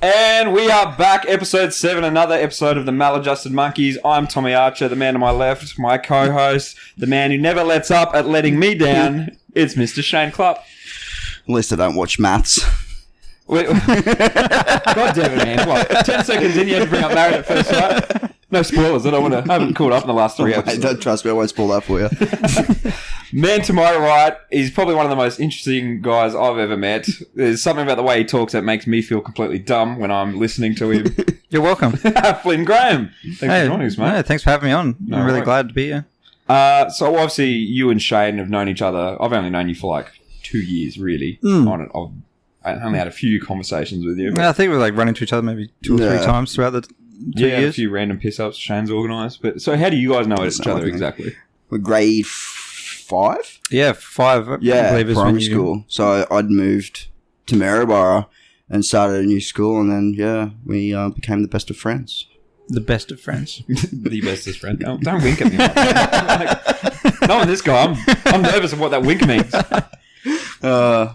And we are back, episode 7, another episode of the Maladjusted Monkeys. I'm Tommy Archer, the man to my left, my co-host, the man who never lets up at letting me down. It's Mr. Shane Clupp. At least I don't watch maths. God damn it, man. What, 10 seconds in, you had to bring up Married at First Sight? No spoilers. I haven't caught up in the last 3 episodes. Don't trust me, I won't spoil that for you. Man to my right, he's probably one of the most interesting guys I've ever met. There's something about the way he talks that makes me feel completely dumb when I'm listening to him. You're welcome. Flynn Graham. Thanks for joining us, mate. Yeah, thanks for having me on. No, I'm really glad to be here. So obviously you and Shane have known each other. I've only known you for like 2 years, really. I only had a few conversations with you. Yeah, I think we're like running to each other maybe 2 or 3 times throughout the 2 years. A few random piss-ups Shane's organised. But so how do you guys know each other exactly? We're grade 5? Yeah, 5. Yeah, I believe is primary when you... school. So I'd moved to Maryborough and started a new school, and then, we became the best of friends. The best of friends. The bestest friend. Don't wink at me. Like, knowing this guy, I'm nervous of what that wink means. I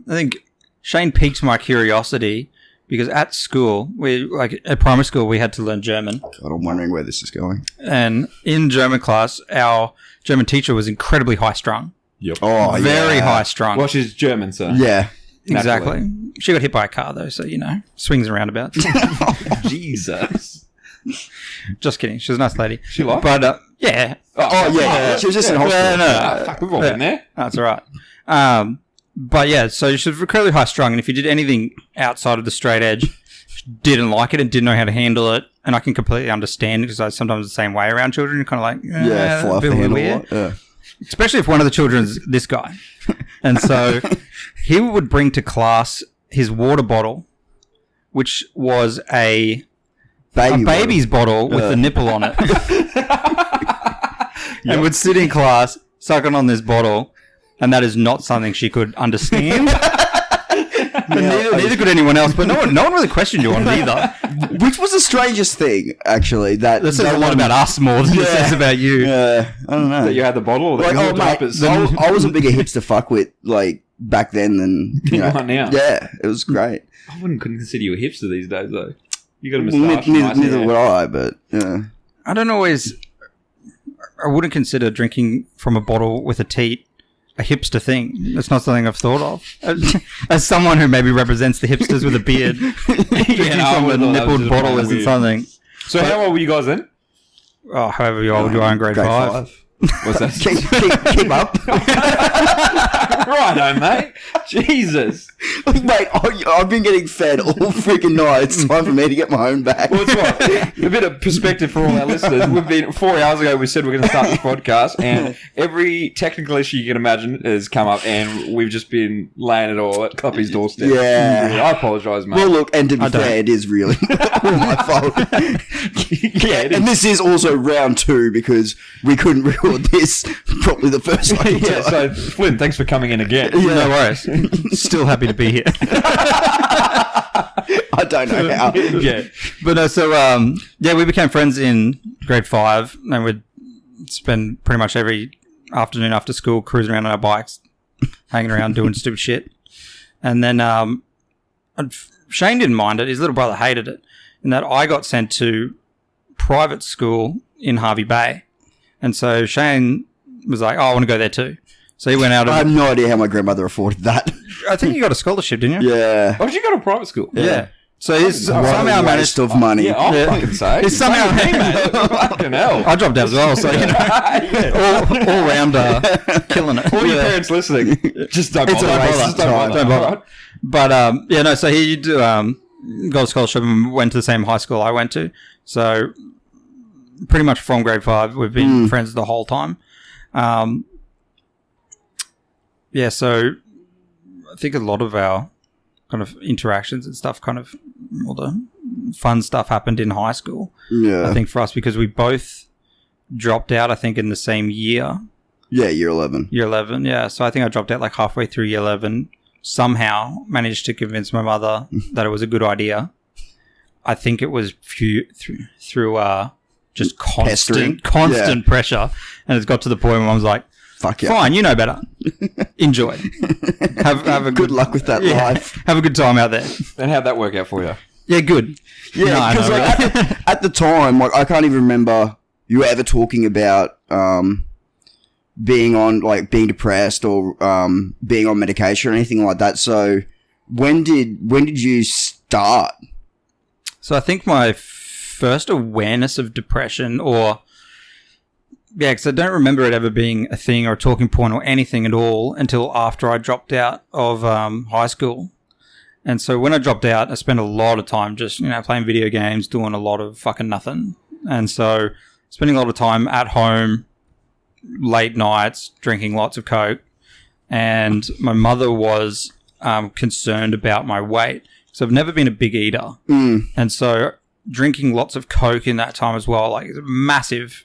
think Shane piqued my curiosity because at school, at primary school, we had to learn German. God, I'm wondering where this is going. And in German class, our German teacher was incredibly high-strung. Yep. Oh, Very high-strung. Well, she's German, so. Yeah. Exactly. She got hit by a car, though, so, swings and roundabouts. Jesus. Just kidding. She was a nice lady. She liked But, yeah. Yeah. She was just in hospital. No. Fuck, we've all been there. That's all right. But yeah, so she was incredibly high strung, and if you did anything outside of the straight edge, she didn't like it and didn't know how to handle it. And I can completely understand because I sometimes the same way around children. You're kind of like, fly off the handle a lot. Yeah. Especially if one of the children is this guy. And so he would bring to class his water bottle, which was a baby's bottle with the nipple on it. And would sit in class, sucking on this bottle. And that is not something she could understand. Neither could anyone else. But no one really questioned you on it either. Which was the strangest thing, actually. That says a lot about us more than it says about you. Yeah, I don't know. That you had the bottle? Or Like, I was a bigger hipster fuckwit, back then than you are now. Yeah, it was great. I wouldn't consider you a hipster these days, though. You got a moustache. Neither would I, but yeah. I wouldn't consider drinking from a bottle with a teat a hipster thing. That's not something I've thought of. As someone who maybe represents the hipsters with a beard, drinking from a nippled bottle isn't something. So how old were you guys then? Oh, however old you are in grade 5. What's that? keep up. Righto, mate. Jesus. Mate, I've been getting fed all freaking night. It's time for me to get my own back. Well, it's what? A bit of perspective for all our listeners. We've been 4 hours ago. We said we're going to start this podcast, and every technical issue you can imagine has come up, and we've just been laying it all at Cluppy's doorstep. Yeah, I apologise, mate. Well, look, and to be fair, it is really all my fault. Yeah, it is. And this is also round 2 because we couldn't record this probably the first time. Yeah, so Flynn, thanks for coming in again. Yeah. No worries. Still happy to be here. I don't know how. Yeah. But we became friends in grade 5 and we'd spend pretty much every afternoon after school cruising around on our bikes, hanging around doing stupid shit. And then Shane didn't mind it. His little brother hated it. In that I got sent to private school in Harvey Bay. And so Shane was like, I want to go there too. So he went out. I have no idea how my grandmother afforded that. I think you got a scholarship, didn't you? Yeah. Oh, did you go to private school? Yeah. So he's somehow managed of money. Yeah, I'll fucking say. He's somehow fucking hell. I dropped out as well, so all rounder, killing it. All your parents listening, just don't bother. Don't bother. But so he got a scholarship and went to the same high school I went to. So pretty much from grade 5, we've been friends the whole time. So I think a lot of our kind of interactions and stuff, kind of all the fun stuff happened in high school. Yeah. I think for us, because we both dropped out, I think, in the same year. Yeah, year 11. Year 11, yeah. So I think I dropped out like halfway through year 11. Somehow managed to convince my mother that it was a good idea. I think it was through just constant pressure. And it's got to the point where I was like, Fuck yeah. Fine, you know better. Enjoy. Have a Good luck with that life. Have a good time out there. And how'd that work out for you? Yeah, good. Yeah, because No, at the time, like, I can't even remember you ever talking about being on, like, being depressed or being on medication or anything like that. So when did you start? So I think my first awareness of depression because I don't remember it ever being a thing or a talking point or anything at all until after I dropped out of high school. And so when I dropped out, I spent a lot of time just, playing video games, doing a lot of fucking nothing. And so spending a lot of time at home, late nights, drinking lots of Coke. And my mother was concerned about my weight. So I've never been a big eater. And so drinking lots of Coke in that time as well, like massive,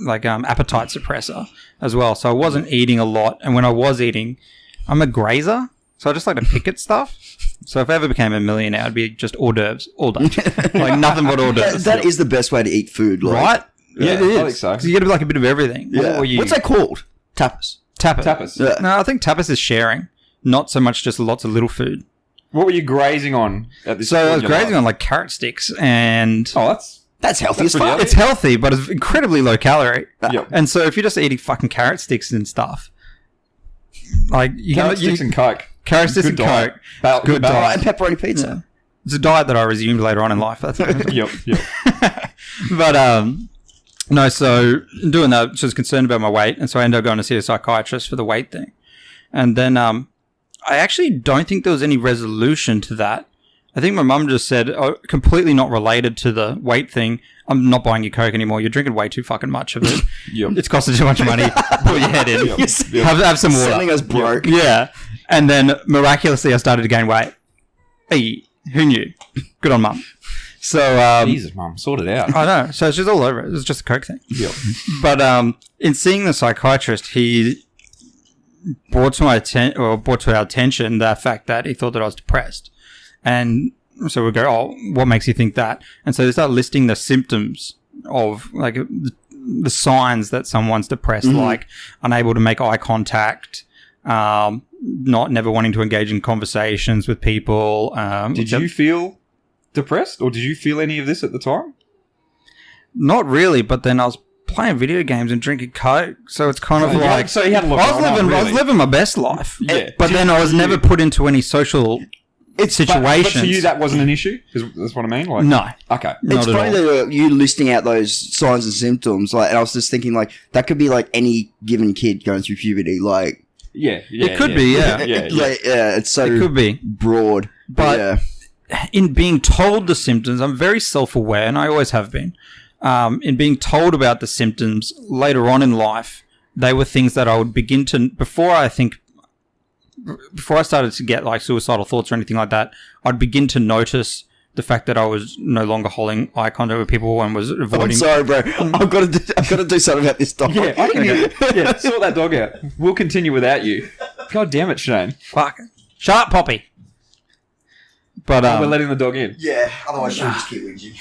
appetite suppressor as well. So I wasn't eating a lot. And when I was eating, I'm a grazer. So I just like to pick at stuff. So if I ever became a millionaire, I'd be just hors d'oeuvres all day. Like nothing but hors d'oeuvres. That is the best way to eat food. Like, Right? Yeah, it is. I think so. 'Cause you get like a bit of everything. Yeah. What were you- What's that called? Tapas. Tapas. Yeah. No, I think tapas is sharing. Not so much just lots of little food. What were you grazing on at this So I point was in your grazing life? on like carrot sticks and... Oh, That's healthy That's as pretty fuck. It's healthy, but it's incredibly low calorie. Yep. And so if you're just eating fucking carrot sticks and stuff, like you Carrot can sticks and Coke. carrot sticks Good and diet. Coke. Good Oh, diet. and pepperoni pizza. Yeah. It's a diet that I resumed later on in life. That's Yep. But no, so doing that, she was concerned about my weight, and so I ended up going to see a psychiatrist for the weight thing. And then I actually don't think there was any resolution to that. I think my mum just said, completely not related to the weight thing, I'm not buying you Coke anymore. You're drinking way too fucking much of it. Yep. It's costing too much money. Put your head in. Yep. Have some water. Selling us broke. Yeah. And then miraculously, I started to gain weight. Hey, who knew? Good on mum. So, Jesus, Mum, sort it out. I know. So she's all over it. It was just a Coke thing. Yep. But in seeing the psychiatrist, he brought to our attention the fact that he thought that I was depressed. And so we go, oh, what makes you think that? And so they start listing the symptoms of like the signs that someone's depressed, like unable to make eye contact, never wanting to engage in conversations with people. Did you feel depressed, or did you feel any of this at the time? Not really, but then I was playing video games and drinking Coke, so it's kind of like... So you had a lot I going on, was really. living my best life. Yeah. But then I was never put into any social situations. But to you, that wasn't an issue? That's what I mean? Like, No. Okay. Not It's at funny all. that you listing out those signs and symptoms, like, and I was just thinking, like, that could be like any given kid going through puberty, like, Yeah. It could be, yeah. like, yeah, it's so It could be. broad, But- yeah. In being told the symptoms, I'm very self-aware, and I always have been. In being told about the symptoms later on in life, they were things that I would begin to... Before I started to get like suicidal thoughts or anything like that, I'd begin to notice the fact that I was no longer holding eye contact with people and was avoiding... I'm sorry, bro. I've got to do something about this dog. Yeah, I can sort that dog out. We'll continue without you. God damn it, Shane. Fuck. Shut up, Poppy. But We're letting the dog in. Yeah, otherwise she'll just keep whinging.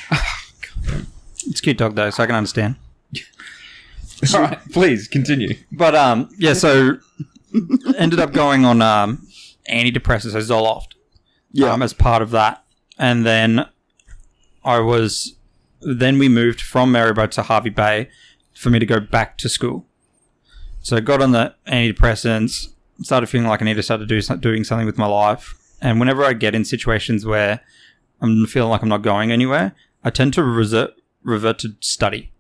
it's a cute dog though, so I can understand. All right, please continue. But yeah, so ended up going on antidepressants, so Zoloft, as part of that, and then we moved from Maryborough to Hervey Bay for me to go back to school. So I got on the antidepressants, started feeling like I needed to start doing something with my life, and whenever I get in situations where I'm feeling like I'm not going anywhere, I tend to revert to study.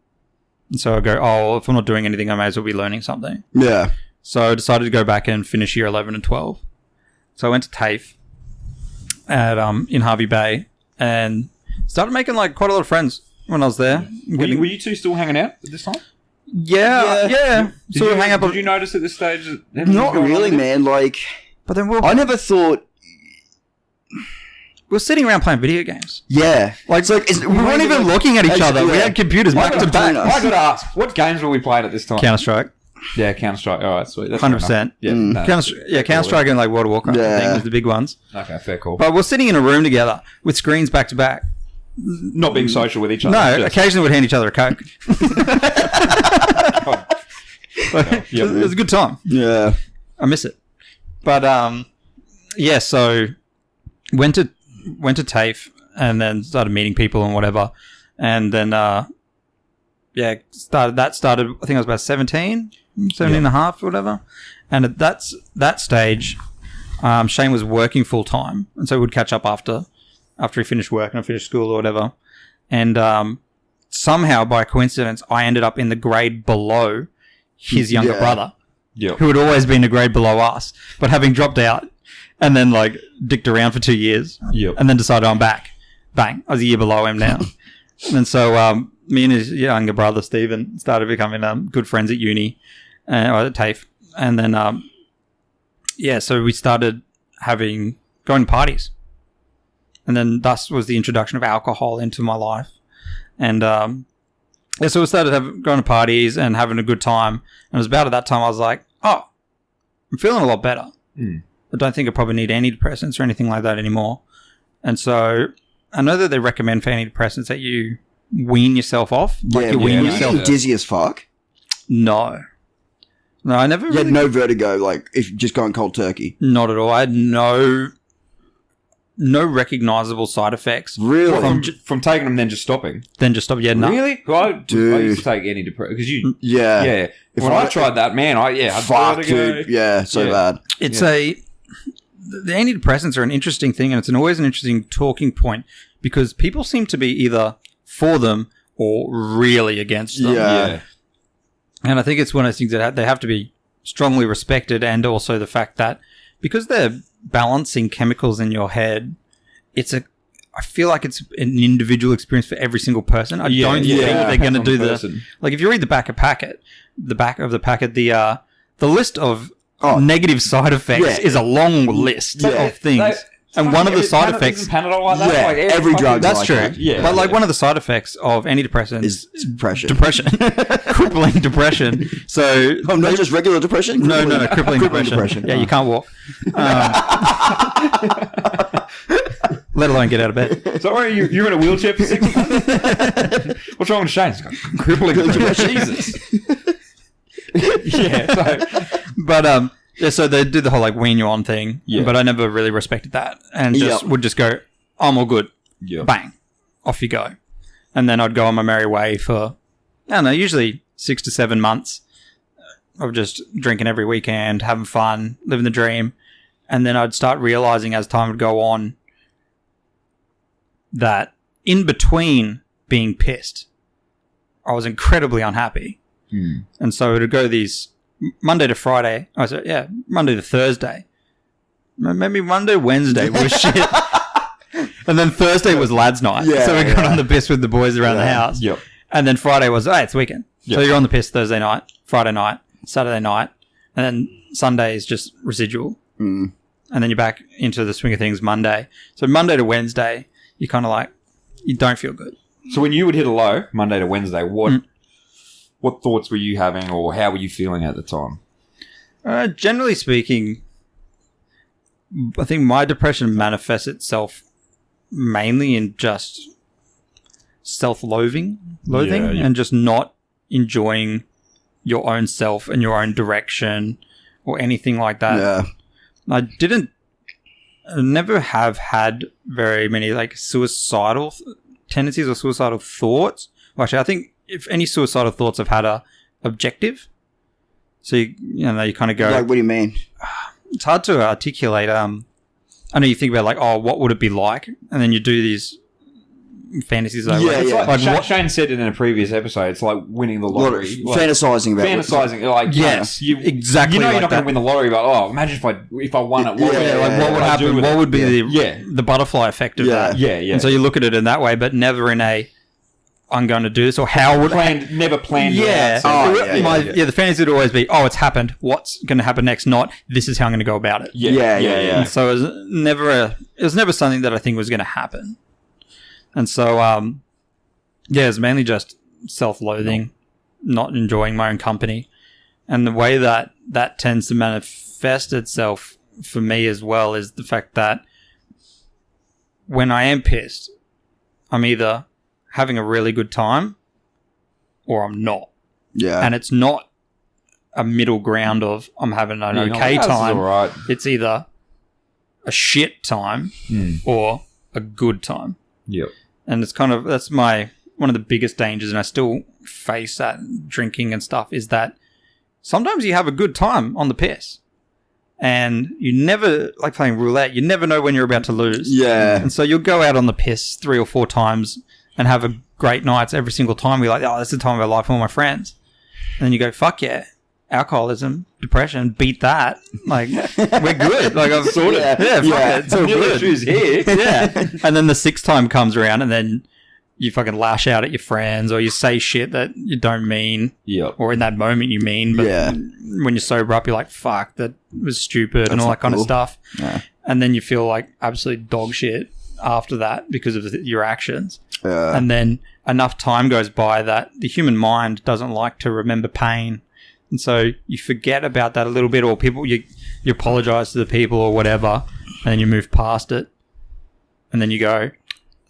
And so I go, oh, if I'm not doing anything, I may as well be learning something. Yeah. So I decided to go back and finish year 11 and 12. So I went to TAFE in Hervey Bay and started making like quite a lot of friends when I was there. Were you two still hanging out at this time? Yeah. Did So you, we hang up. did you notice at this stage that anything Not was going really, on? man. Like, But then I never thought. we were sitting around playing video games. Yeah, Like, it's like we weren't even looking at each other. We had computers back to back. I got to ask, what games were we playing at this time? Counter-Strike. Yeah, Counter-Strike. All right, sweet. That's 100%. Yeah, Mm. no. Counter-Strike and like World of Warcraft, I Yeah. think, was the big ones. Okay, fair call. But we're sitting in a room together with screens back to back. Not being social with each other. No, just- occasionally we'd hand each other a Coke. It was a good time. Yeah. I miss it. But yeah, so went to TAFE and then started meeting people and whatever. And then started I think I was about 17 and a half or whatever. And at that stage, Shane was working full time, and so we'd catch up after he finished work and I finished school or whatever. And somehow by coincidence I ended up in the grade below his younger brother. Yep. Who had always been a grade below us, but having dropped out and then like dicked around for 2 years, and then decided I'm back. Bang! I was a year below him now, and so me and his younger brother Stephen started becoming good friends at uni, or at TAFE, and then so we started going to parties, and then thus was the introduction of alcohol into my life, and so we started going to parties and having a good time, and it was about at that time I was like, oh, I'm feeling a lot better. I don't think I probably need antidepressants or anything like that anymore. And so I know that they recommend for antidepressants that you wean yourself off. Like you wean yourself. You dizzy as fuck? No, I never You had no vertigo, like, if just going cold turkey? Not at all. I had no recognizable side effects. Really? From taking them, then just stopping. Yeah, no. Really? I used to take antidepressants because you. Yeah. When I tried that, man, fuck, dude. Yeah, so bad. It's the antidepressants are an interesting thing, and it's always an interesting talking point because people seem to be either for them or really against them. Yeah. And I think it's one of those things that they have to be strongly respected, and also the fact that because they're balancing chemicals in your head, I feel like it's an individual experience for every single person. I don't think they're going to do the... Like, if you read the back of the packet, the list of negative side effects is a long list of things. And one of the side effects... Panadol like that? Yeah, like every drug. That's like true. that. Yeah. But like one of the side effects of antidepressants Is depression. Crippling depression. So... Oh, not just regular depression? No, crippling depression. Yeah, you can't walk. Let alone get out of bed. So you're in a wheelchair for 6 months? What's wrong with Shane? He's got crippling depression. Jesus. So they do the whole like wean you on thing, but I never really respected that, and would just go, I'm all good, bang, off you go, and then I'd go on my merry way for, I don't know, usually 6 to 7 months of just drinking every weekend, having fun, living the dream, and then I'd start realizing as time would go on that in between being pissed, I was incredibly unhappy, and so it would go these. Monday to Friday. Monday to Thursday. Maybe Monday, Wednesday was shit. And then Thursday was lads' night. So we got on the piss with the boys around the house. Yep. And then Friday was, it's weekend. Yep. So you're on the piss Thursday night, Friday night, Saturday night, and then Sunday is just residual. And then you're back into the swing of things Monday. So Monday to Wednesday, you kind of like, you don't feel good. So when you would hit a low, Monday to Wednesday, what thoughts were you having, or how were you feeling at the time? Generally speaking, I think my depression manifests itself mainly in just self-loathing, and just not enjoying your own self and your own direction or anything like that. Yeah. I never have had very many like suicidal tendencies or suicidal thoughts. Well, actually, I think if any suicidal thoughts have had a objective, so you kind of go. Like, what do you mean? It's hard to articulate. I know you think about like, what would it be like, and then you do these fantasies. Like, Shane said it in a previous episode. It's like winning the lottery, fantasizing about like yes, exactly. You know, you're not going to win the lottery, but imagine if I won it. What would happen? What would be the butterfly effect of that? Yeah. And so you look at it in that way, but never in a I'm going to do this, or how would never planned. Yeah. The fantasy would always be, it's happened. What's going to happen next? Not this is how I'm going to go about it. Yeah. And so it was never something that I think was going to happen. And so it's mainly just self-loathing, not enjoying my own company, and the way that tends to manifest itself for me as well is the fact that when I am pissed, I'm either having a really good time or I'm not. Yeah. And it's not a middle ground of I'm having an You're okay like, "Oh, this is time. all right." It's either a shit time or a good time. Yep. And it's kind of, that's one of the biggest dangers, and I still face that drinking and stuff, is that sometimes you have a good time on the piss. And you never, like playing roulette, you never know when you're about to lose. Yeah. And so you'll go out on the piss 3 or 4 times and have a great nights every single time. You're like, oh, that's the time of our life with all my friends. And then you go, fuck yeah. Alcoholism, depression, beat that. Like, we're good. Like, I've sorted. Yeah, fuck it. It's all good. Here. Yeah. And then the 6th time comes around and then you fucking lash out at your friends or you say shit that you don't mean. Yep. Or in that moment you mean. But when you're sober up, you're like, fuck, that was stupid and all that kind of stuff. Yeah. And then you feel like absolute dog shit after that because of your actions. And then enough time goes by that the human mind doesn't like to remember pain. And so you forget about that a little bit, or people, you apologize to the people or whatever, and then you move past it. And then you go, I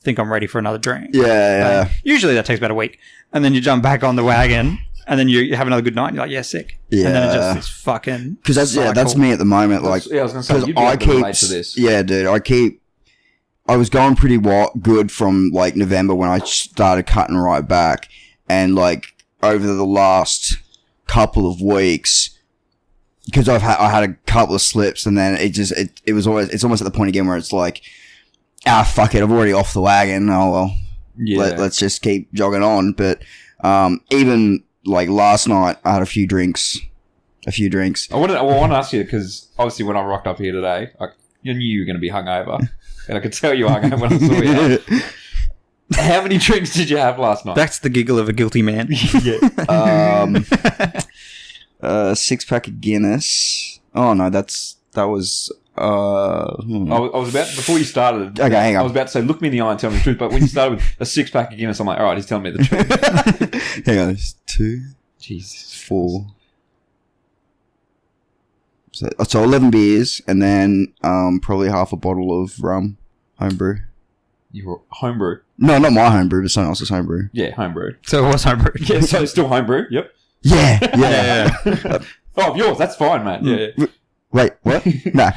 think I'm ready for another drink. Yeah. Usually that takes about a week. And then you jump back on the wagon, and then you have another good night, and you're like, yeah, sick. Yeah. And then it just, this fucking Because that's me at the moment. Like, I was going to say, you'd be able to relate to this. Yeah, dude. I was going pretty good from like November when I started cutting right back, and like over the last couple of weeks, because I had a couple of slips, and then it's almost at the point again where it's like, fuck it, I'm already off the wagon. Oh well, let's just keep jogging on. But even like last night, I had a few drinks. I want to ask you, because obviously when I rocked up here today, you knew you were going to be hungover. And I could tell you were hungover when I saw you. How many drinks did you have last night? That's the giggle of a guilty man. 6-pack of Guinness. Oh no, that was. I was about, before you started. Okay, hang on. I was about to say, look me in the eye and tell me the truth. But when you started with a 6-pack of Guinness, I'm like, all right, he's telling me the truth. Hang on, it's 2, Jesus, 4. So 11 beers, and then probably half a bottle of rum, homebrew. You were homebrew? No, not my homebrew, but someone else's homebrew. Yeah, homebrew. So it was homebrew. Yeah, so it's still homebrew. Yep. Yeah. Oh, yours. That's fine, man. Yeah. Wait, what? No.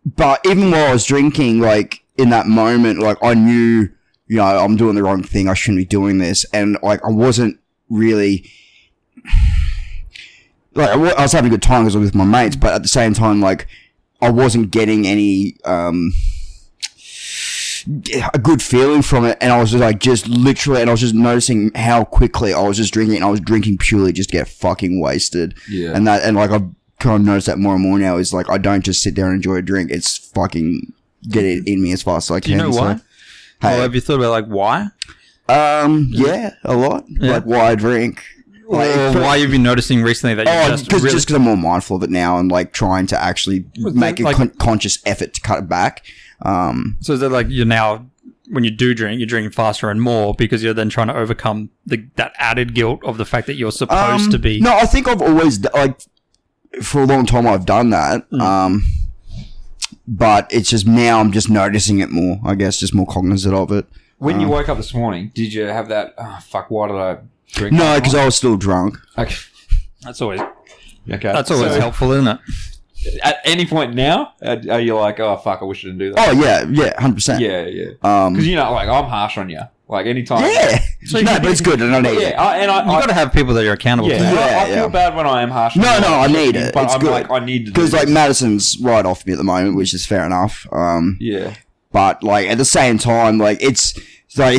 But even while I was drinking, like in that moment, like I knew, I'm doing the wrong thing. I shouldn't be doing this, and like I wasn't really. Like, I was having a good time because I was with my mates, but at the same time, like, I wasn't getting any, a good feeling from it, and I was just like, and I was just noticing how quickly I was just drinking, and I was drinking purely just to get fucking wasted. Yeah. And like, I've kind of noticed that more and more now, is like, I don't just sit there and enjoy a drink, it's fucking get it in me as fast as I can. Do you know why? Hey, well, have you thought about, like, why? Yeah, a lot. Yeah. Like, why I drink. Or why you've been noticing recently that you just because I'm more mindful of it now and like trying to actually make a conscious effort to cut it back. So is that like you're now, when you do drink, you're drinking faster and more because you're then trying to overcome that added guilt of the fact that you're supposed to be? No, I think I've always like for a long time I've done that. But it's just now I'm just noticing it more. I guess just more cognizant of it. When you woke up this morning, did you have that? Oh, fuck! Why did I drink? No, because I was still drunk. Okay. That's always That's always helpful, isn't it? At any point now, are you like, oh fuck, I wish I didn't do that? Oh yeah, 100%. Yeah. Because like I'm harsh on you. Like anytime. Yeah. But it's good, and I need it. Yeah, You got to have people that you're accountable to. I feel bad when I am harsh. No, I need it. But it's I'm good. like, I need to. Because like Madison's right off me at the moment, which is fair enough. Yeah. But like at the same time, like it's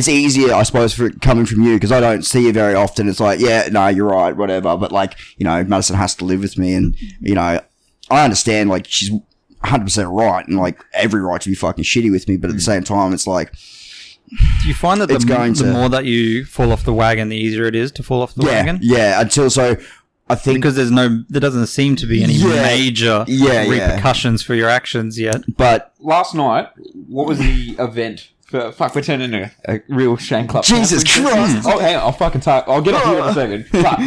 easier, I suppose, for coming from you because I don't see you very often. It's like, yeah, no, you're right, whatever. But like, Madison has to live with me, and I understand. Like, she's 100% right, and like every right to be fucking shitty with me. But at the same time, it's like, do you find that the more that you fall off the wagon, the easier it is to fall off the wagon? Yeah. I think because there doesn't seem to be any major repercussions for your actions yet. But last night, what was the event? Fuck, we're turning into a real Shane Club. Jesus Christ! Oh, hang on, I'll fucking talk. I'll get up here in a second. Fuck.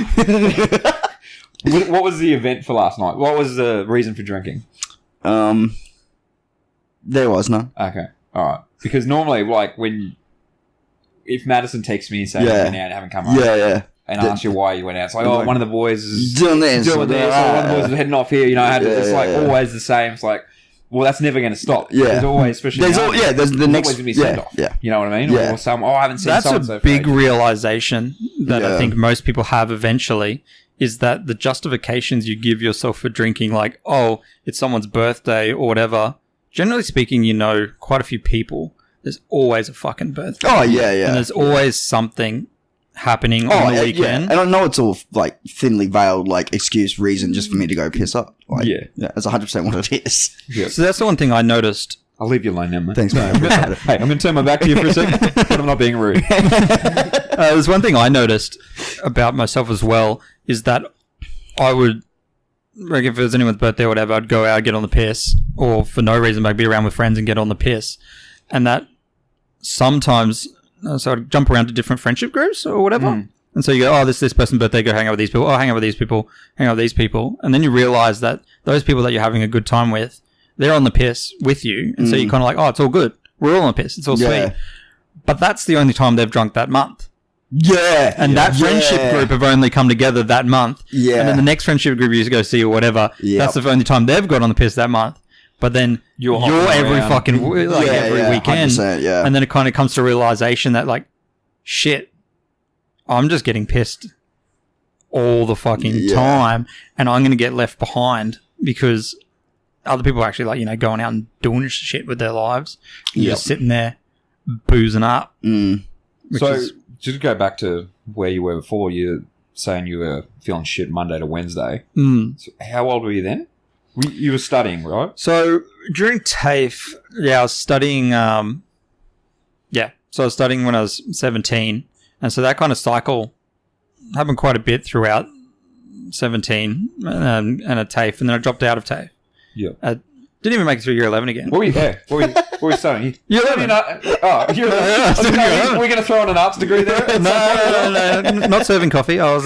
What was the event for last night? What was the reason for drinking? There was none. Okay, all right. Because normally, like if Madison texts me and says, "I'm out and haven't come home," and ask you why you went out. It's like, oh, Like, one of the boys is doing this, or one of the boys is heading off here. You know, it's like always the same. It's like, well, that's never going to stop. Yeah. There's always, especially there's the next always going to be sent off. Yeah. You know what I mean? Yeah. Or some, I haven't seen That's so-and-so a for big ages. realization that I think most people have eventually, is that the justifications you give yourself for drinking, like, oh, it's someone's birthday or whatever, generally speaking, you know, quite a few people, there's always a fucking birthday. Oh, yeah. And there's always something happening on the weekend. Yeah. And I know it's all like thinly veiled, like excuse, reason just for me to go piss up. Like, Yeah. That's 100% what it is. Yeah. So that's the one thing I noticed. I'll leave you alone now, mate. Thanks, man. Hey, I'm going to turn my back to you for a second, but I'm not being rude. There's one thing I noticed about myself as well, is that I would, like, if it was anyone's birthday or whatever, I'd go out, get on the piss, or for no reason, I'd be around with friends and get on the piss. And that sometimes, so I'd jump around to different friendship groups or whatever. And so you go, oh, this person's birthday, go hang out with these people. Oh, hang out with these people, hang out with these people. And then you realize that those people that you're having a good time with, they're on the piss with you. And so you're kind of like, oh, it's all good. We're all on the piss. It's all sweet. But that's the only time they've drunk that month. Yeah. And that friendship group have only come together that month. Yeah. And then the next friendship group you go see or whatever, that's the only time they've got on the piss that month. But then you're every around. fucking, every weekend. 100%, yeah. And then it kind of comes to realization that, like, shit, I'm just getting pissed all the fucking time, and I'm going to get left behind because other people are actually, like, you know, going out and doing shit with their lives. You're just sitting there boozing up. So, just to go back to where you were before, you're saying you were feeling shit Monday to Wednesday. So how old were you then? You were studying, right? So during TAFE, I was studying. So I was studying when I was 17, and so that kind of cycle happened quite a bit throughout 17 and at TAFE, and then I dropped out of TAFE. Yeah. Didn't even make it through year 11 again. What were you? What were you studying? Year 11. You're 11. We're going to throw in an arts degree there. No, not serving coffee. I was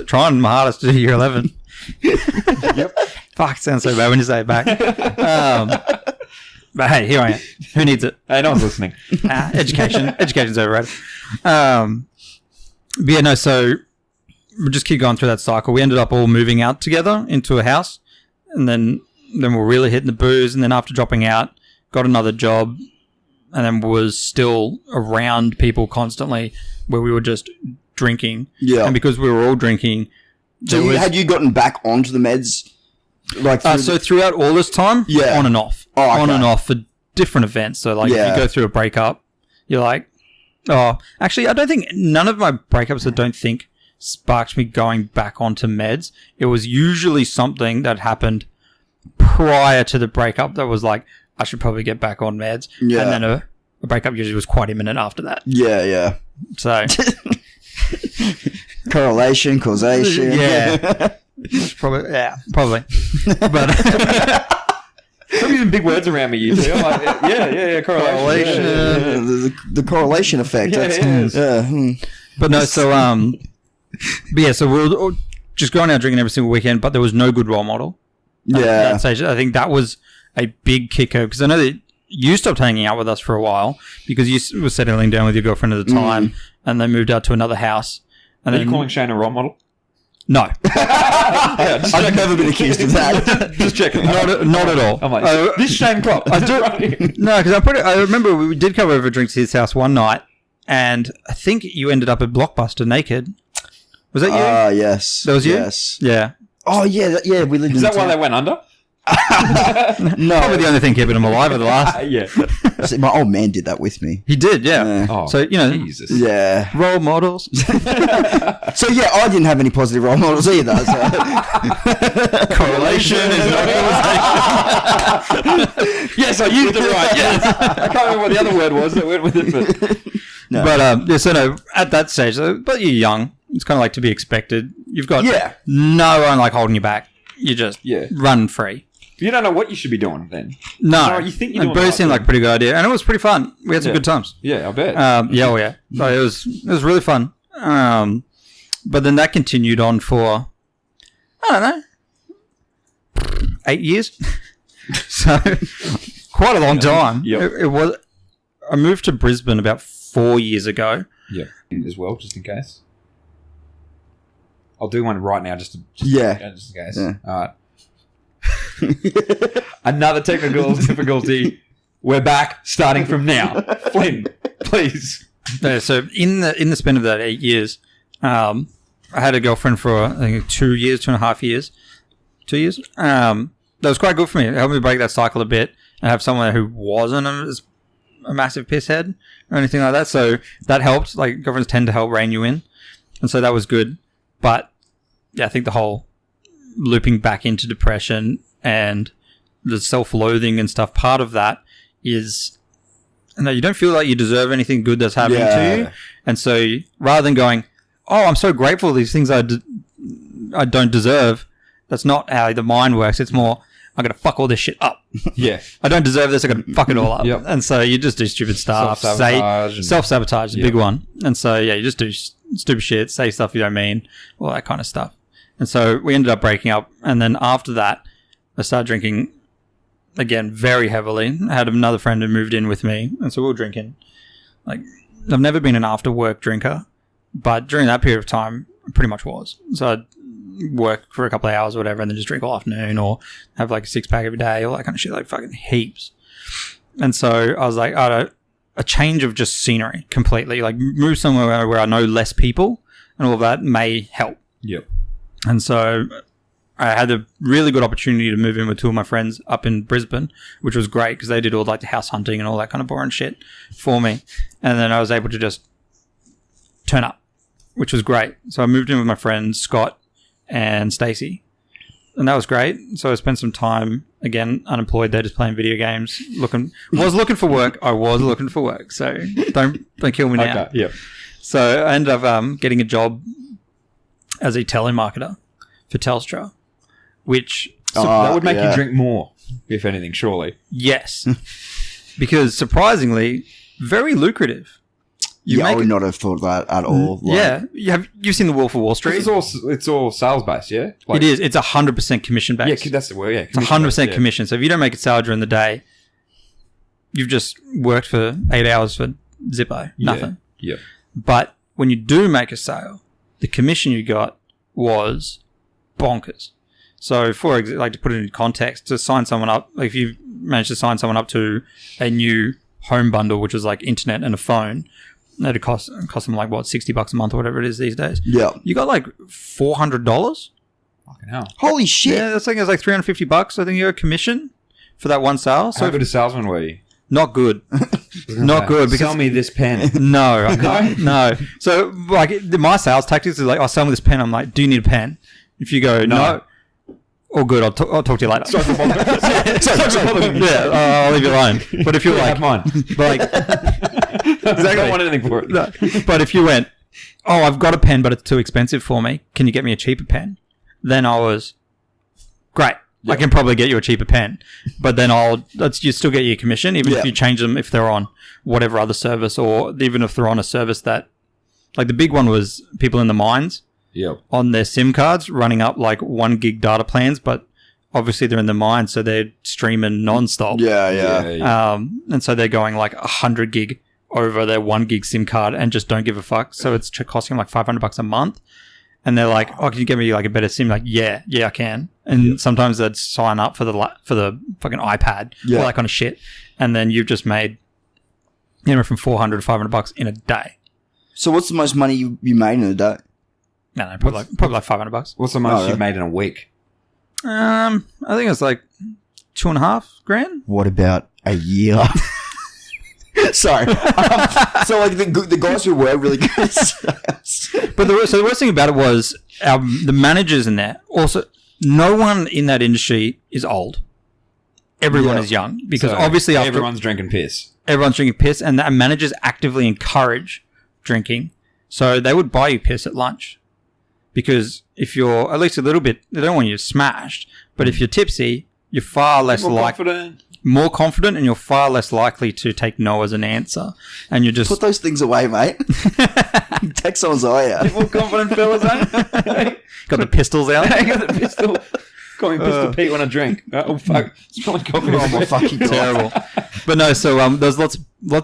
trying my hardest to do year 11. Yep. Fuck, it sounds so bad when you say it back. But hey, here I am. Who needs it? Hey, no one's listening. Education's overrated. But yeah, no, so we just keep going through that cycle. We ended up all moving out together into a house, and then we're really hitting the booze, and then after dropping out, got another job, and then was still around people constantly where we were just drinking. Yeah. And because we were all drinking... So had you gotten back onto the meds? Like throughout all this time, on and off. Oh, okay. On and off for different events. So, like, if you go through a breakup, you're like, oh... Actually, I don't think... None of my breakups, I don't think, sparked me going back onto meds. It was usually something that happened prior to the breakup that was like, I should probably get back on meds. Yeah. And then a breakup usually was quite imminent after that. Yeah. So... Correlation, causation. Yeah. Probably. But... Stop using big words around me, you two. I'm like, yeah, correlation. The correlation effect. But no, so, but yeah, so we were just going out drinking every single weekend, but there was no good role model. At that stage. I think that was a big kicker, because I know that you stopped hanging out with us for a while because you were settling down with your girlfriend at the time, and they moved out to another house. And Are you calling Shane a role model? No. I've never been accused of that. Just checking. Not at all. I'm like, this Shane Klopp. I do. No, because I remember we did come over drinks to his house one night, and I think you ended up at Blockbuster naked. Was that you? Yes. That was you? Yes. Yeah. Oh, yeah. We lived in Is that why they went under? No. Probably the only thing keeping him alive at the last. Yeah. See, my old man did that with me. He did, yeah. Oh, so, you know. Jesus. Yeah. Role models. So, yeah, I didn't have any positive role models either. So. Correlation is not causation. Yes, I used it right. Yes. I can't remember what the other word was that went with it, but... No. But, so no, at that stage, but you're young. It's kind of like to be expected. You've got no one, like, holding you back. You just run free. You don't know what you should be doing then. No. You think you're doing booze seemed like a pretty good idea. And it was pretty fun. We had some good times. Yeah, I bet. So it was really fun. But then that continued on for, I don't know, 8 years. So quite a long time. Yep. It was, I moved to Brisbane about 4 years ago. Yeah, as well, just in case. I'll do one right now, just in case. Yeah. All right. Another technical difficulty. We're back, starting from now. Flynn, please. Yeah, so in the span of that 8 years, I had a girlfriend for I think 2 years, 2.5 years, 2 years. That was quite good for me. It helped me break that cycle a bit and have someone who wasn't a massive pisshead or anything like that. So that helped. Like, girlfriends tend to help rein you in, and so that was good. But yeah, I think the whole looping back into depression and the self-loathing and stuff, part of that is, you don't feel like you deserve anything good that's happening to you. And so rather than going, oh, I'm so grateful for these things I don't deserve, that's not how the mind works. It's more, I'm going to fuck all this shit up. Yeah. I don't deserve this. I'm going to fuck it all up. Yep. And so you just do stupid stuff. Self-sabotage is a big one. And so, yeah, you just do stupid shit, say stuff you don't mean, all that kind of stuff. And so we ended up breaking up. And then after that, I started drinking again very heavily. I had another friend who moved in with me. And so we were drinking. Like, I've never been an after-work drinker. But during that period of time, I pretty much was. So I'd work for a couple of hours or whatever and then just drink all afternoon or have like a 6-pack every day, all that kind of shit, like fucking heaps. And so I was like, a change of just scenery completely, like move somewhere where I know less people and all of that may help. Yep. And so I had a really good opportunity to move in with two of my friends up in Brisbane, which was great because they did all like the house hunting and all that kind of boring shit for me. And then I was able to just turn up, which was great. So I moved in with my friends, Scott and Stacey, and that was great. So I spent some time, again, unemployed there, just playing video games, was looking for work. I was looking for work, so don't kill me now. Okay, yep. So I ended up getting a job as a telemarketer for Telstra, which that would make you drink more, if anything, surely. Yes, because surprisingly, very lucrative. I would not have thought that at all. You've seen The Wolf of Wall Street. It's all sales based, yeah? It is. It's 100% commission based. Yeah, that's the word, yeah. It's 100% commission. So if you don't make a sale during the day, you've just worked for 8 hours for Zippo. Nothing. Yeah. But when you do make a sale, the commission you got was bonkers. So like to put it in context, to sign someone up, like if you managed to sign someone up to a new home bundle, which was like internet and a phone, that'd cost them like what, $60 a month or whatever it is these days. Yeah. You got like $400. Fucking hell. Holy shit. Yeah, that's like, it's like $350. I think you got a commission for that one sale. So how good a salesman were you? Not good. Not good. Because sell me this pen. No, I can't. No. So like my sales tactics is like, I'll sell me this pen. I'm like, do you need a pen? If you go, no. All good. I'll talk to you later. Sorry for bothering. Yeah, I'll leave you alone. But if you're like, have mine. But like, Exactly. I don't want anything for it. No. But if you went, oh, I've got a pen, but it's too expensive for me. Can you get me a cheaper pen? Then I was, great. Yep. I can probably get you a cheaper pen. But then you still get your commission, even if you change them, if they're on whatever other service, or even if they're on a service that, like the big one was people in the mines. Yep. On their SIM cards, running up like 1 gig data plans, but obviously they're in the mines, so they're streaming non-stop. Yeah. And so they're going like 100 gig over their 1 gig SIM card and just don't give a fuck. So it's costing them like $500 a month. And they're like, oh, can you get me like a better SIM? Like, yeah, I can. And sometimes they'd sign up for the fucking iPad, all that kind of shit. And then you've just made anywhere from $400 to $500 in a day. So what's the most money you made in a day? No, probably like $500. What's the most you've made in a week? I think it's like $2.5 grand. What about a year? Sorry. So like the guys who were really good at sales. But the worst thing about it was the managers in there. Also, no one in that industry is old. Everyone is young because obviously everyone's drinking piss. Everyone's drinking piss, and the managers actively encourage drinking. So they would buy you piss at lunch. Because if you're at least a little bit, they don't want you smashed. But if you're tipsy, you're far less more confident, and you're far less likely to take no as an answer. And you just put those things away, mate. Take someone's eye out. More confident fellas, eh? Got the pistols out. Got the pistol. Call me Pistol Pete when I drink. Oh fuck, spilling coffee. Oh my fucking god. Terrible. But no, so there's lots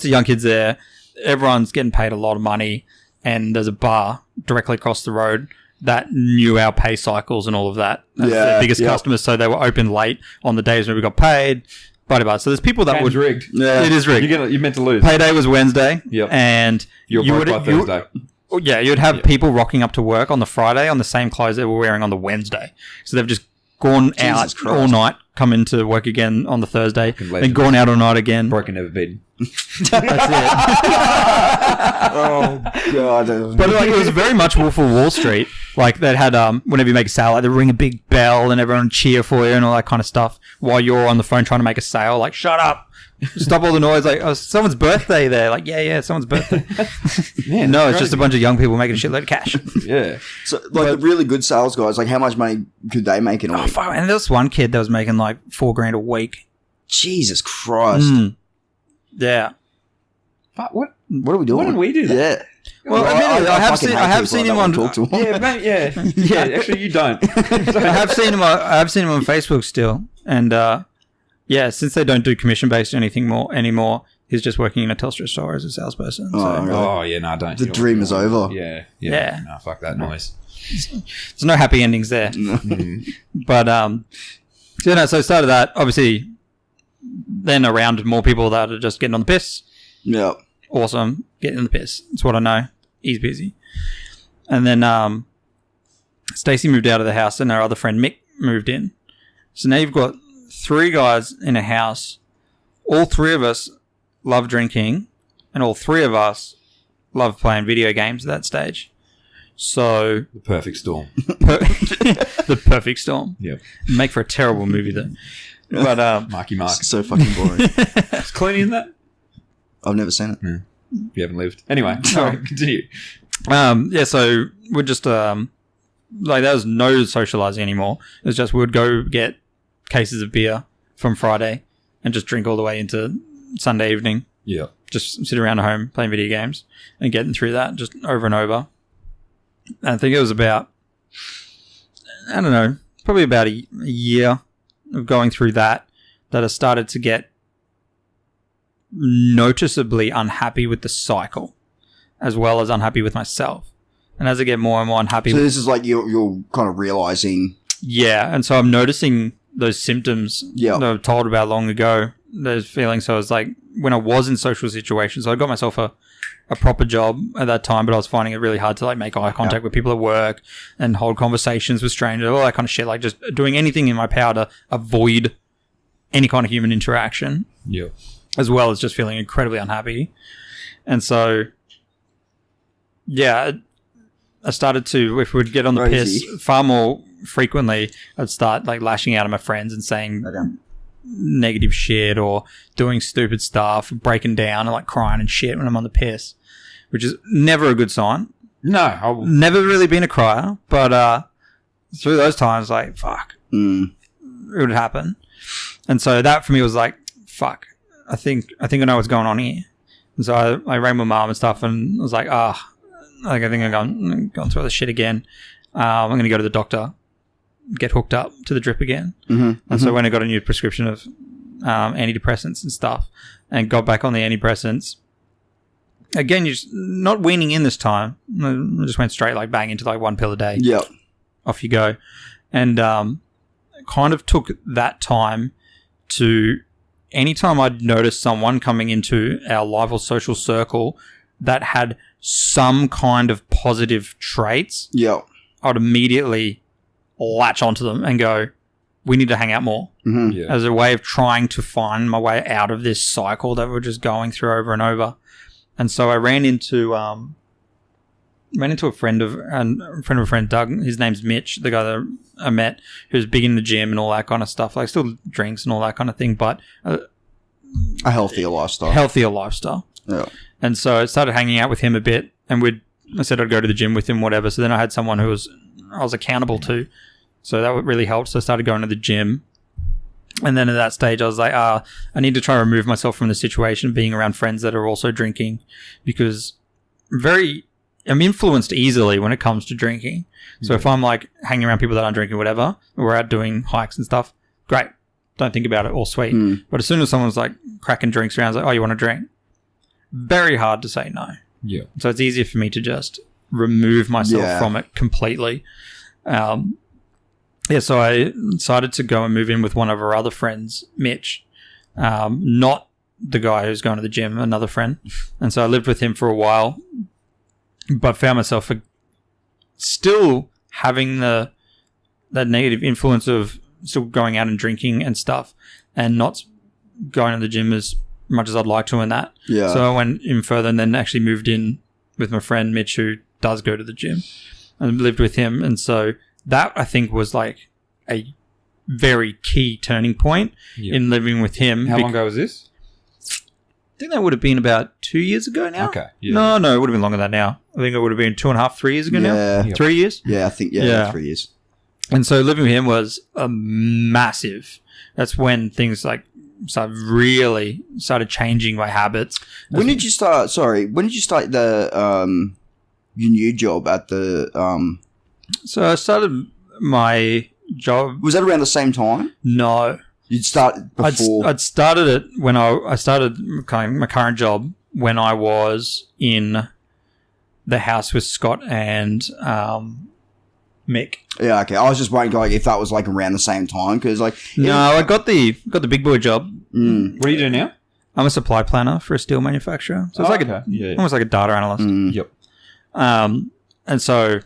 of young kids there. Everyone's getting paid a lot of money, and there's a bar directly across the road that knew our pay cycles and all of that. As the biggest customers, so they were open late on the days when we got paid. Blah. So there's people that would rigged. Yeah, it is rigged. You're meant to lose. Payday was Wednesday. Yep. And You're broke by Thursday. You'd have people rocking up to work on the Friday on the same clothes they were wearing on the Wednesday. So they've just gone out all night, come into work again on the Thursday, then gone out all night again. Broken, never beaten. That's it. Oh god. But like, it was very much Wolf of Wall Street. Like, they had, whenever you make a sale, like, they ring a big bell and everyone cheer for you and all that kind of stuff while you're on the phone trying to make a sale. Like, shut up. Stop all the noise. Like, oh, someone's birthday there. Like, yeah, someone's birthday. Man, no, it's just a bunch of young people making a shitload of cash. Yeah. So, like, the really good sales guys, like, how much money could they make in a Oh, week? fuck. And there was one kid that was making like $4,000 a week. Jesus Christ. Yeah. Fuck, what? What are we doing? Why did we do that? Yeah. Well, admittedly, I have seen him on. Talk to him. Yeah, mate, yeah. Actually, you don't. I have seen him on Facebook still, and yeah, since they don't do commission based anything anymore, he's just working in a Telstra store as a salesperson. Oh, really? Oh, yeah, no, don't. The dream is over. Yeah. No, fuck that noise. There's no happy endings there. But so I started that. Obviously, then around more people that are just getting on the piss. Yeah. Awesome, getting on the piss. That's what I know. He's busy. And then Stacey moved out of the house, and our other friend Mick moved in. So now you've got 3 guys in a house. All 3 of us love drinking, and all 3 of us love playing video games at that stage. So The perfect storm. the perfect storm. Yep. Make for a terrible movie though. But Marky Mark. So fucking boring. Is Clooney in that? I've never seen it. If you haven't lived. Anyway, sorry, continue. yeah, so we're just like, there was no socializing anymore. It was just we would go get cases of beer from Friday and just drink all the way into Sunday evening. Yeah. Just sit around at home playing video games and getting through that just over and over. And I think it was about, I don't know, probably about a year of going through that I started to get noticeably unhappy with the cycle, as well as unhappy with myself. And as I get more and more unhappy, So this is like you're kind of realizing. yeah, and so I'm noticing those symptoms that I was told about long ago. Those feelings. So I was like, when I was in social situations, so I got myself a proper job at that time, but I was finding it really hard to like make eye contact with people at work and hold conversations with strangers, all that kind of shit. Like just doing anything in my power to avoid any kind of human interaction. Yeah. As well as just feeling incredibly unhappy. And so, yeah, I started to, if we'd get on the piss far more frequently, I'd start like lashing out at my friends and saying negative shit or doing stupid stuff, breaking down and like crying and shit when I'm on the piss, which is never a good sign. No. Never really been a crier, but through those times, like, fuck, it would happen. And so that for me was like, fuck. I think I know what's going on here. And so I rang my mom and stuff and I was like, I think I'm going through this shit again. I'm going to go to the doctor, get hooked up to the drip again. And so when I got a new prescription of antidepressants and stuff and got back on the antidepressants, again, you're just not weaning in this time. I just went straight like bang into like 1 pill a day. Yeah. Off you go. And kind of took that time to... Anytime I'd notice someone coming into our live or social circle that had some kind of positive traits, I'd immediately latch onto them and go, we need to hang out more. As a way of trying to find my way out of this cycle that we're just going through over and over. And so I ran into a friend of a friend, Doug. His name's Mitch, the guy that I met, who's big in the gym and all that kind of stuff. Like, still drinks and all that kind of thing, but a healthier lifestyle. Yeah. And so I started hanging out with him a bit, and I said I'd go to the gym with him, whatever. So then I had someone I was accountable to. So that really helped. So I started going to the gym. And then at that stage, I was like, I need to try to remove myself from the situation, being around friends that are also drinking, because very I'm influenced easily when it comes to drinking. So if I'm like hanging around people that aren't drinking, whatever, or we're out doing hikes and stuff, great. Don't think about it, all sweet. But as soon as someone's like cracking drinks around, it's like, oh, you want a drink? Very hard to say no. Yeah. So it's easier for me to just remove myself from it completely. So I decided to go and move in with one of our other friends, Mitch, not the guy who's going to the gym, another friend. And so I lived with him for a while, but found myself still having that negative influence of still going out and drinking and stuff and not going to the gym as much as I'd like to and that. Yeah. So I went in further and then actually moved in with my friend Mitch, who does go to the gym, and lived with him. And so that, I think, was like a very key turning point in living with him. How long ago was this? I think that would have been about 2 years ago now. Okay. Yeah. No, it would have been longer than that now. I think it would have been 2.5, 3 years ago now. 3 years? Yeah, I think, 3 years. And so living with him was a massive. That's when things like started changing my habits. When did you start the your new job at the So I started my job. Was that around the same time? No. You'd start before. I'd started it when I started my current job when I was in the house with Scott and Mick. Yeah, okay. I was just wondering like if that was like around the same time because like no, I got the big boy job. What do you do now? I'm a supply planner for a steel manufacturer. So it's almost like a data analyst. Yep. And so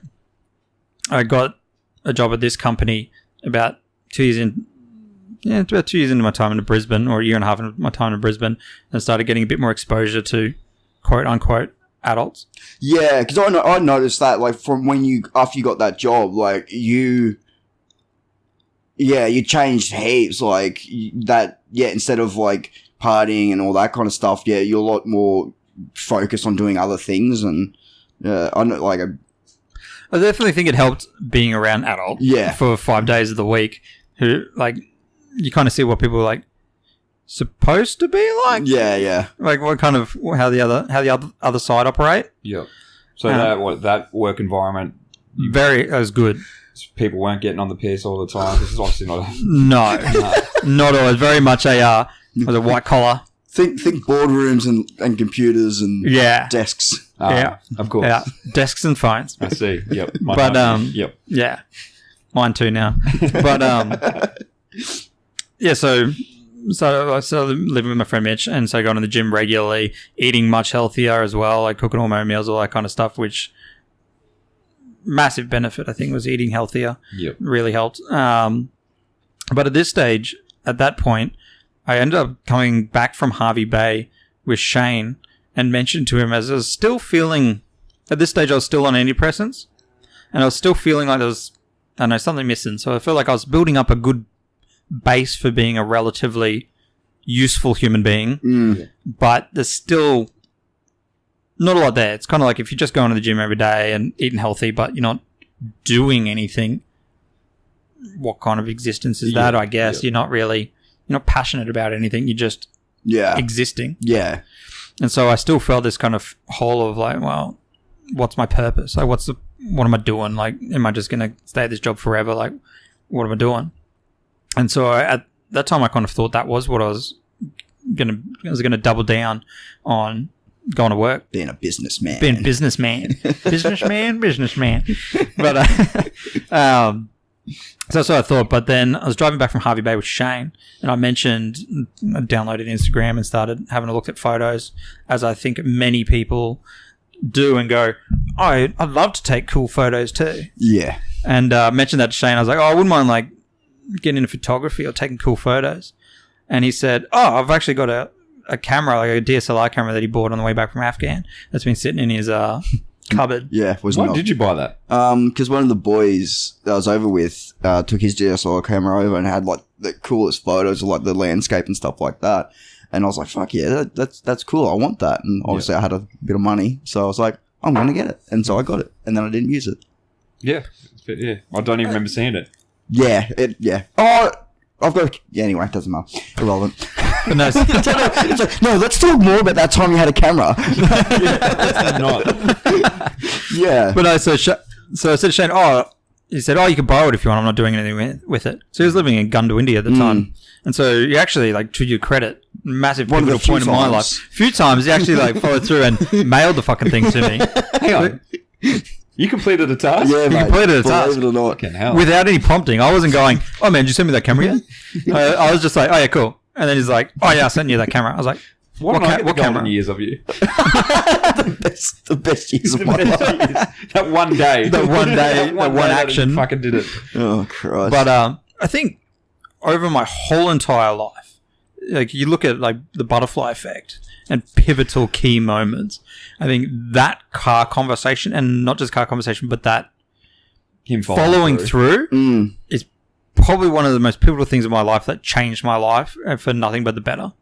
I got a job at this company about 2 years in. Yeah, it's about 2 years into my time in Brisbane, or a year and a half into my time in Brisbane, and started getting a bit more exposure to quote unquote adults. Yeah, because I noticed that like from after you got that job, like you changed heaps, like that. Yeah, instead of like partying and all that kind of stuff, yeah, you're a lot more focused on doing other things, and I know like I definitely think it helped being around adults. Yeah. For 5 days of the week, who like you kind of see what people are like supposed to be like. Yeah. Like what kind of how the other side operate. Yep. So that work environment that was good. People weren't getting on the piss all the time. This is obviously not. No, not always. Very much a white collar. Think boardrooms and computers and desks. Of course. Yeah, desks and phones. I see. Yep. Yep. Yeah, mine too now. But yeah. So I started living with my friend Mitch, and so going to the gym regularly, eating much healthier as well, like cooking all my own meals, all that kind of stuff, which massive benefit, I think, was eating healthier. Yep. Really helped. But at that point, I ended up coming back from Harvey Bay with Shane and mentioned to him as I was still feeling, at this stage I was still on antidepressants, and I was still feeling like there was, I don't know, something missing. So I felt like I was building up a good base for being a relatively useful human being, but there's still not a lot there. It's kind of like if you're just going to the gym every day and eating healthy, but you're not doing anything, what kind of existence is that? I guess you're not passionate about anything. You're just existing. Yeah. And so I still felt this kind of hole of like, well, what's my purpose? Like, what am I doing? Like, am I just going to stay at this job forever? Like, what am I doing? And so at that time, I kind of thought that was what I was going to double down on going to work. Being a businessman. Businessman. But, so that's what I thought. But then I was driving back from Harvey Bay with Shane, and I downloaded Instagram and started having a look at photos, as I think many people do, and go, oh, I'd love to take cool photos too. Yeah. And mentioned that to Shane. I was like, oh, I wouldn't mind like getting into photography or taking cool photos. And he said, oh, I've actually got a camera, like a DSLR camera that he bought on the way back from Afghan that's been sitting in his cupboard. Yeah. Why did you buy that? Because one of the boys that I was over with took his DSLR camera over and had like the coolest photos of like the landscape and stuff like that. And I was like, fuck yeah, that's cool. I want that. And obviously I had a bit of money. So I was like, I'm going to get it. And so I got it. And then I didn't use it. Yeah. Yeah. I don't even remember seeing it. Yeah. Oh, I've got anyway, it doesn't matter. Irrelevant. But no, it's like, no, let's talk more about that time you had a camera. Yeah, not. Yeah. But I so I said to Shane, he said, you can borrow it if you want. I'm not doing anything with it. So he was living in Gundawindi at the time. And so you actually, like, to your credit, massive pivotal point in my life. A few times he actually, like, followed through and mailed the fucking thing to me. Hang on. You completed a task? Yeah, mate. Completed a task. Believe it or not. Fucking hell. Without any prompting. I wasn't going, oh, man, did you send me that camera yet? I was just like, oh, yeah, cool. And then he's like, oh, yeah, I sent you that camera. I was like, what camera? Years of you? the best years of my life. That one day. That one action. Fucking did it. Oh, Christ. But I think over my whole entire life, like you look at like the butterfly effect and pivotal key moments, I think that car conversation, and not just car conversation, but that Him following through is probably one of the most pivotal things in my life that changed my life for nothing but the better.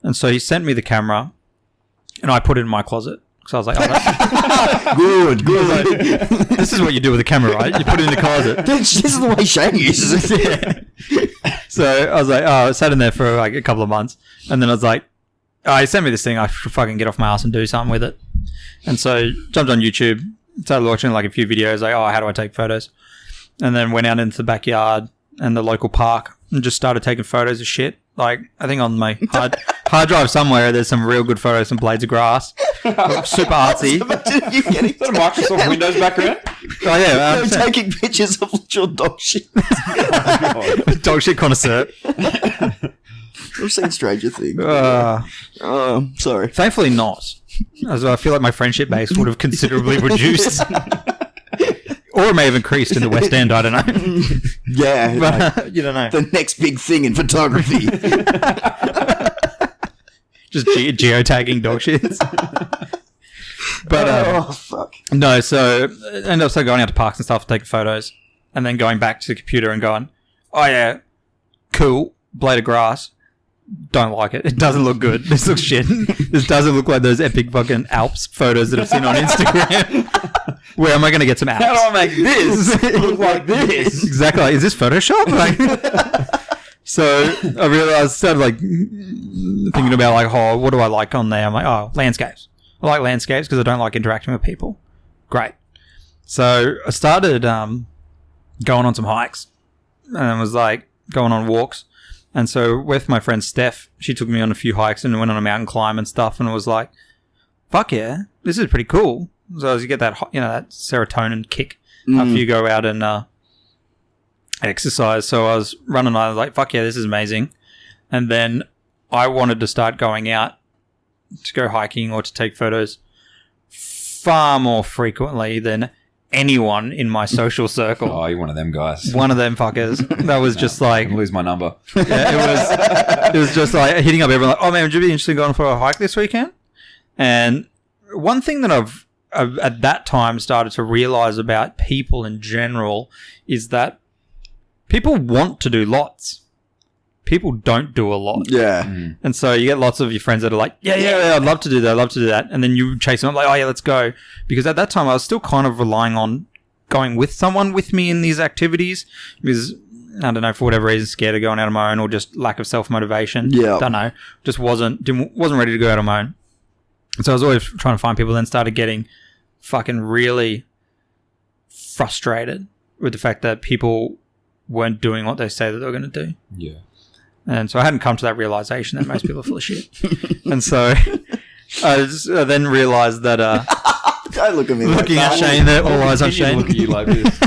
And so he sent me the camera, and I put it in my closet. So I was like, good. Like, this is what you do with a camera, right? You put it in the closet. This is the way Shane uses it. Yeah. So I was like, I sat in there for like a couple of months. And then I was like, he sent me this thing. I should fucking get off my ass and do something with it. And so jumped on YouTube, started watching like a few videos, like, how do I take photos? And then went out into the backyard and the local park and just started taking photos of shit. Like, I think on my hard drive somewhere, there's some real good photos, some blades of grass. Super artsy. You getting Is that a Microsoft Windows background? Oh, yeah. I'm taking pictures of your dog shit. Dog shit connoisseur. I've seen Stranger Things. Sorry. Thankfully not. As I feel like my friendship base would have considerably reduced. Or it may have increased in the West End, I don't know. Yeah. But, you don't know. The next big thing in photography. Just geotagging dog shits. But, fuck. No, so ended up going out to parks and stuff to take photos. And then going back to the computer and going, oh yeah, cool, blade of grass. Don't like it. It doesn't look good. This looks shit. This doesn't look like those epic fucking Alps photos that I've seen on Instagram. Where am I going to get some Alps? How do I make this look like this? Exactly. Like, is this Photoshop? Like, so I realized, started like thinking about like, what do I like on there? I'm like, landscapes. I like landscapes because I don't like interacting with people. Great. So I started going on some hikes and was like going on walks. And so with my friend Steph, she took me on a few hikes and went on a mountain climb and stuff. And it was like, fuck yeah, this is pretty cool. So as you get that, that serotonin kick after you go out and exercise. So I was running, I was like, fuck yeah, this is amazing. And then I wanted to start going out to go hiking or to take photos far more frequently than anyone in my social circle. Oh, you're one of them guys. One of them fuckers. That was just like... I'm gonna lose my number. Yeah, it was just like hitting up everyone like, oh man, would you be interested in going for a hike this weekend? And one thing that I've at that time started to realize about people in general is that people want to do lots. People don't do a lot. Yeah. And so you get lots of your friends that are like, yeah, I'd love to do that, I'd love to do that. And then you chase them up like, oh yeah, let's go. Because at that time I was still kind of relying on going with someone with me in these activities because, I don't know, for whatever reason, scared of going out on my own or just lack of self-motivation. Yeah. Don't know. Just wasn't ready to go out on my own. And so I was always trying to find people, then started getting fucking really frustrated with the fact that people weren't doing what they say that they were going to do. Yeah. And so I hadn't come to that realization that most people are full of shit. And so I then realized that Don't look at me looking like at that. Shane there, all eyes on Shane. Look at you like this.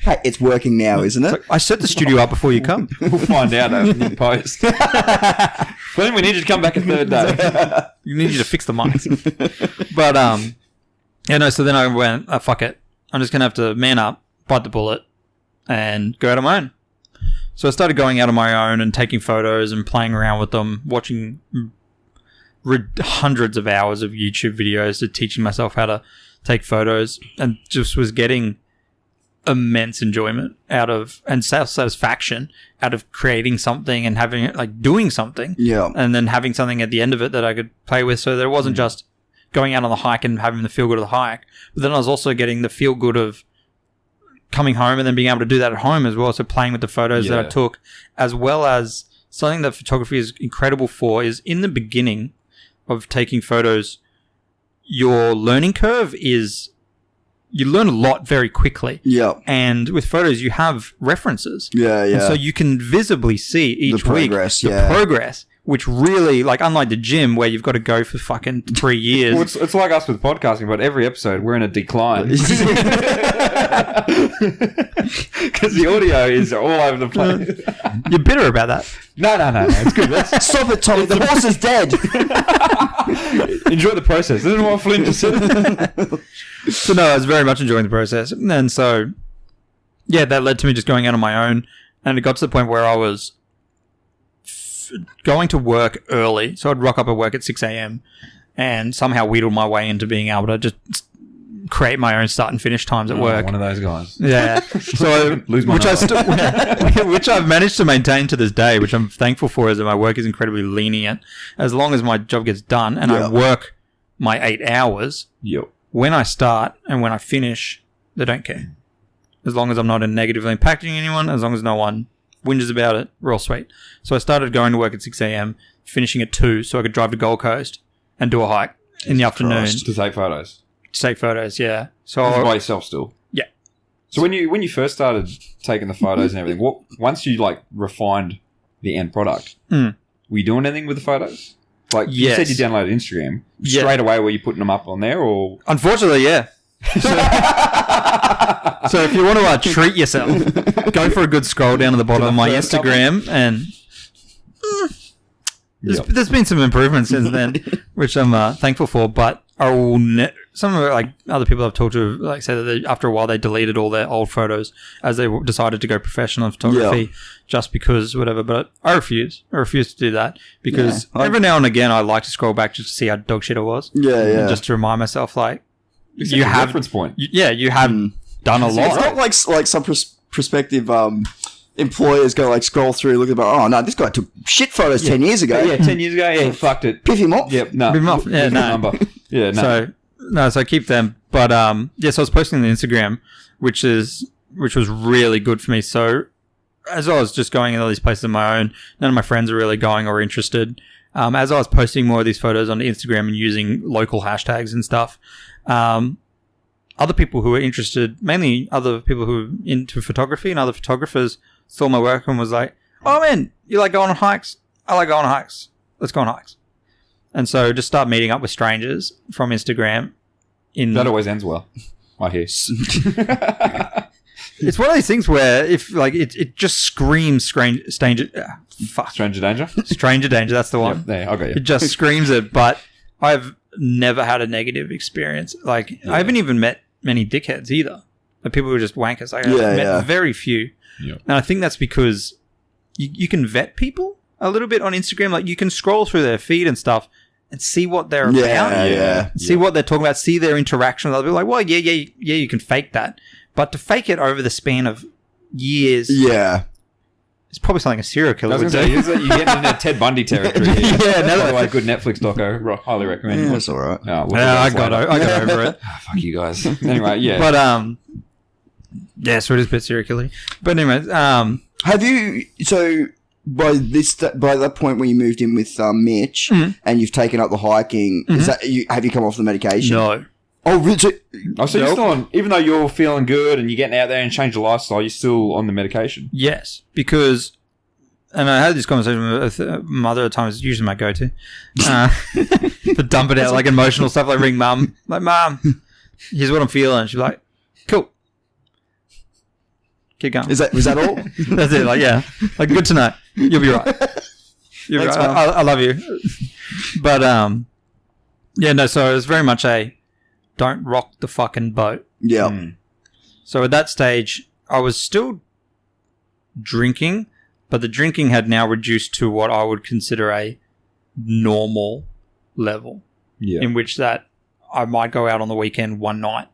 Hey, it's working now, isn't it? I set the studio up before you come. We'll find out in post. Flynn, we need you to come back a third day. You need you to fix the mics. But, so then I went, fuck it. I'm just going to have to man up, bite the bullet, and go out on my own. So I started going out on my own and taking photos and playing around with them, watching hundreds of hours of YouTube videos to teaching myself how to take photos, and just was getting immense enjoyment out of and self-satisfaction out of creating something and having it like doing something. Yeah. And then having something at the end of it that I could play with, so that it wasn't just going out on the hike and having the feel good of the hike, but then I was also getting the feel good of coming home and then being able to do that at home as well. So playing with the photos that I took, as well as something that photography is incredible for, is in the beginning of taking photos, your learning curve is you learn a lot very quickly. Yeah. And with photos, you have references. Yeah, yeah. And so you can visibly see each week the progress, which really, like, unlike the gym where you've got to go for fucking 3 years. Well, it's like us with podcasting, but every episode we're in a decline. Because the audio is all over the place. You're bitter about that. No. It's good. Stop it, Tommy. The horse is dead. Enjoy the process. Isn't what Flynn just said? So, no, I was very much enjoying the process. And so, yeah, that led to me just going out on my own. And it got to the point where I was going to work early. So I'd rock up at work at 6 a.m. and somehow wheedle my way into being able to just create my own start and finish times at work. One of those guys. Yeah. So, which I've managed to maintain to this day, which I'm thankful for, is that my work is incredibly lenient. As long as my job gets done and I work my 8 hours, when I start and when I finish, they don't care. As long as I'm not negatively impacting anyone, as long as no one whinges about it, we're all sweet. So I started going to work at 6 a.m., finishing at 2 so I could drive to Gold Coast and do a hike in the afternoon. To take photos. Yeah. So by yourself still? Yeah. So when you first started taking the photos and everything, once you like refined the end product, were you doing anything with the photos? Like you said you downloaded Instagram. Straight away were you putting them up on there or? Unfortunately, yeah. So if you want to treat yourself, go for a good scroll down to the bottom of my Instagram and there's been some improvements since then, which I'm thankful for, but I will some of like other people I've talked to like said that after a while they deleted all their old photos as they decided to go professional in photography just because whatever, but I refuse to do that because every now and again I like to scroll back just to see how dog shit it was. And just to remind myself like you have reference point. You have done a lot. It's not like some prospective employers go like scroll through, look about, oh no, this guy took shit photos 10 years ago. Yeah, 10 years ago, he fucked it. Piff him off. Yep, no. Piff him off. Yeah, no. Number. Yeah, no. So I keep them. But so I was posting on the Instagram, which was really good for me. So as I was just going in all these places on my own, none of my friends are really going or interested. As I was posting more of these photos on Instagram and using local hashtags and stuff, other people who were interested, mainly other people who were into photography and other photographers, saw my work and was like, oh man, you like going on hikes? I like going on hikes. Let's go on hikes. And so just start meeting up with strangers from Instagram. That always ends well, I hear. It's one of these things where if like it just screams stranger danger. Stranger danger? Stranger danger, that's the one. Yep, there, okay. It just screams it, but I've never had a negative experience. Like I haven't even met many dickheads either. Like people who are just wankers. Like, I've met very few. Yep. And I think that's because you can vet people a little bit on Instagram. Like you can scroll through their feed and stuff and see what they're about. See what they're talking about. See their interaction with other people. Like, well, yeah, you can fake that. But to fake it over the span of years, it's probably something a serial killer would do. You're getting into Ted Bundy territory. By the way, good Netflix doco. Highly recommend. Yeah, that's all right. I got over it. Fuck you guys. Anyway, yeah. But so it is a bit serial killer. But anyway, have you by that point when you moved in with Mitch and you've taken up the hiking, is that have you come off the medication? No. Oh, really? So you're still on, even though you're feeling good and you're getting out there and change your lifestyle, you're still on the medication? Yes, because, and I had this conversation with mother at times, usually my go-to, to dump it out, like emotional stuff, like ring mum, like, Mum, here's what I'm feeling. She's like, cool. Keep going. Was that all? That's it, like, yeah. Like, good to know. You'll be right. You'll be right. I love you. But, so it was very much don't rock the fucking boat. Yeah. So at that stage, I was still drinking, but the drinking had now reduced to what I would consider a normal level. Yeah. In which that I might go out on the weekend one night.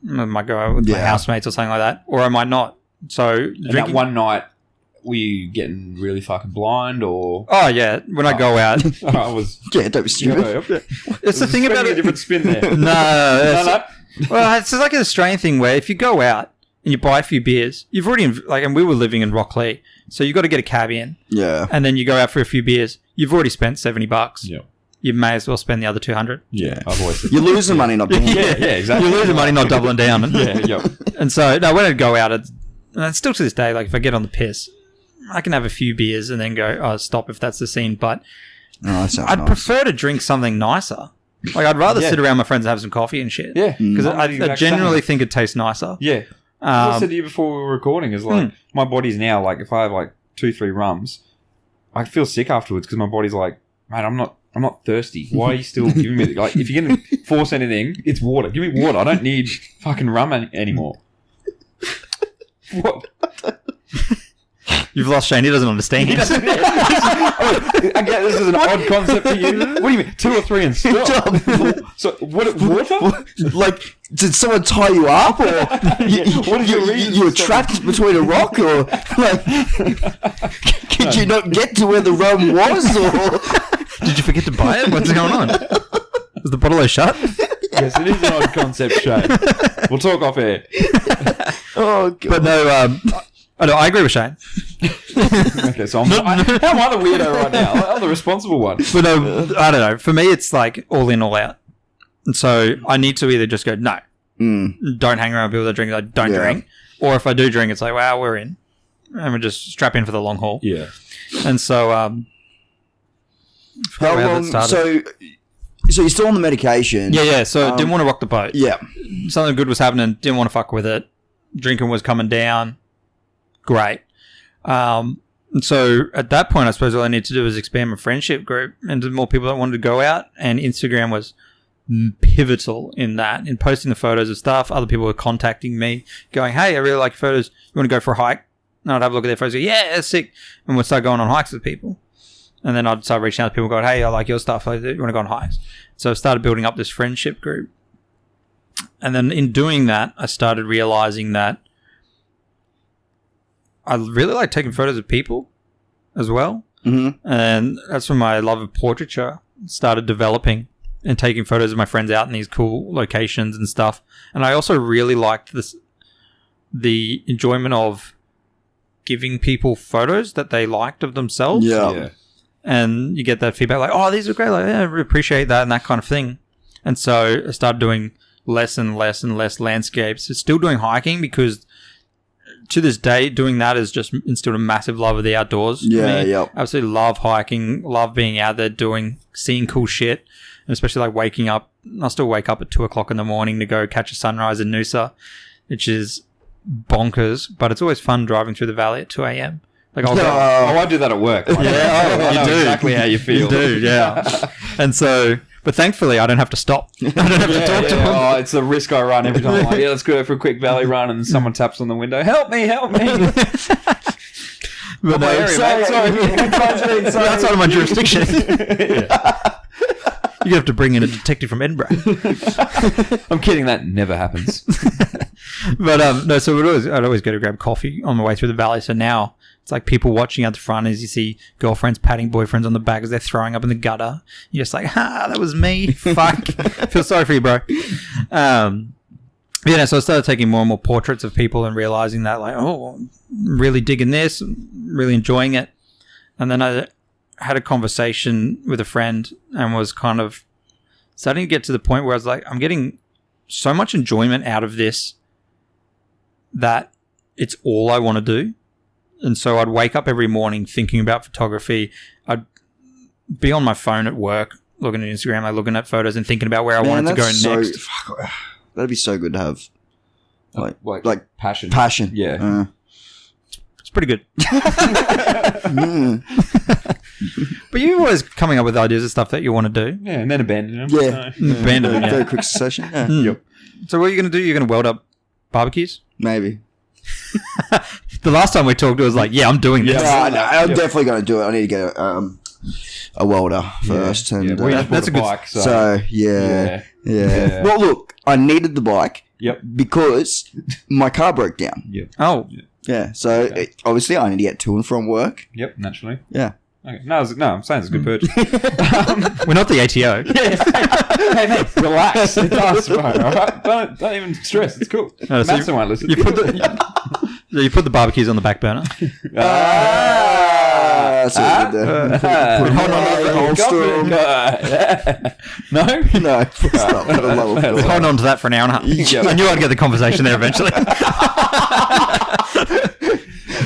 I might go out with my housemates or something like that. Or I might not. So that one night, were you getting really fucking blind or? Oh, yeah. When I go out. I was. Yeah, don't be stupid. It's the thing about it. A different spin there. No. Well, it's like an Australian thing where if you go out and you buy a few beers, you've already, and we were living in Rocklea, so you got to get a cab in. Yeah. And then you go out for a few beers. You've already spent $70. Yeah. you may as well spend the other 200. Yeah, I've always said You're that. losing money not doing it. Yeah, exactly. You're losing money not doubling down. Yeah. And so, no, when I go out, and still to this day, like if I get on the piss, I can have a few beers and then go, oh, stop if that's the scene. But Oh, that sounds I'd nice. prefer to drink something nicer. Like I'd rather sit around my friends and have some coffee and shit. Yeah, Because I'm the I exact genuinely same. think it tastes nicer. Yeah. As I said to you before we were recording, is like my body's now like if I have like 2-3 rums, I feel sick afterwards because my body's like, mate, I'm not thirsty. Why are you still giving me like if you're gonna force anything, it's water. Give me water. I don't need fucking rum anymore. What? You've lost Shane. He doesn't understand. I get this is an odd concept for you. What do you mean? 2 or 3 and stop. So what? Water? Like, did someone tie you up, or What did you read? you were trapped between a rock, or like, could you not get to where the rum was, or Did you forget to buy it? What's going on? Is the bottle shut? Yes, it is an odd concept, Shane. We'll talk off air. oh god. But no, I agree with Shane. Okay, so how am I the weirdo right now? I'm the responsible one. But no, I don't know. For me, it's like all in, all out. And so I need to either just go, no, don't hang around with people that drink. I don't drink. Or if I do drink, it's like, wow, we're in. And we just strap in for the long haul. Yeah. And so, How where that long? started. So you're still on the medication? Yeah. So didn't want to rock the boat. Yeah. Something good was happening. Didn't want to fuck with it. Drinking was coming down. Great. And so at that point, I suppose all I need to do is expand my friendship group and more people that wanted to go out. And Instagram was pivotal in that, in posting the photos of stuff. Other people were contacting me, going, "Hey, I really like your photos. You want to go for a hike?" And I'd have a look at their photos. Go, yeah, sick. And we'd start going on hikes with people. And then I'd start reaching out to people, going, "Hey, I like your stuff. You want to go on hikes?" So I started building up this friendship group. And then in doing that, I started realizing that I really like taking photos of people as well. Mm-hmm. And that's when my love of portraiture started developing and taking photos of my friends out in these cool locations and stuff. And I also really liked the enjoyment of giving people photos that they liked of themselves. Yeah. And you get that feedback like, oh, these are great. Like, yeah, I really appreciate that and that kind of thing. And so I started doing less and less and less landscapes. Still doing hiking because to this day, doing that has just instilled a massive love of the outdoors. Yeah, yep. Absolutely love hiking, love being out there seeing cool shit. And especially like waking up. I still wake up at 2 o'clock in the morning to go catch a sunrise in Noosa, which is bonkers, but it's always fun driving through the valley at 2 a.m. Like I do that at work. Yeah, I know you do. exactly how you feel. You do, yeah. And so, but thankfully, I don't have to stop. I don't have to talk to them. Oh, it's a risk I run every time. I'm like, yeah, let's go for a quick valley run, and someone taps on the window. Help me! But no, area, mate. Sorry. that's out of my jurisdiction. You have to bring in a detective from Edinburgh. I'm kidding. That never happens. But no, so I'd always go to grab coffee on my way through the valley. So now it's like people watching out the front as you see girlfriends patting boyfriends on the back as they're throwing up in the gutter. You're just like, that was me. Fuck. Feel sorry for you, bro. Yeah, so I started taking more and more portraits of people and realizing that, like, oh, I'm really digging this, really enjoying it. And then I had a conversation with a friend and was kind of starting to get to the point where I was like, I'm getting so much enjoyment out of this that it's all I want to do. And so I'd wake up every morning thinking about photography. I'd be on my phone at work, looking at Instagram, like looking at photos and thinking about where I wanted to go next. That'd be so good to have. Like passion. Passion. Yeah. It's pretty good. But you're always coming up with ideas of stuff that you want to do. Yeah, and then abandon them. Yeah. Abandon them, yeah. Very quick succession. Yeah. Yep. So what are you going to do? You're going to weld up barbecues? Maybe. The last time we talked, it was like, yeah, I'm doing this. I'm definitely going to do it. I need to get a welder first. And, that's a good bike. Yeah. Well, look, I needed the bike. Yep. Because my car broke down. Yep. Oh. Yeah. So obviously, I need to get to and from work. Yep. Naturally. Yeah. Okay. No, I'm saying it's a good purchase. We're not the ATO. Hey, mate, relax. It does, bro. All right? Don't even stress. It's cool. No, so Madison won't listen. You put the barbecues on the back burner. I see what you did there. Put Government guy. No? No, stop. For the love of God. Hold on to that for an hour and a half. Yeah. I knew I'd get the conversation there eventually.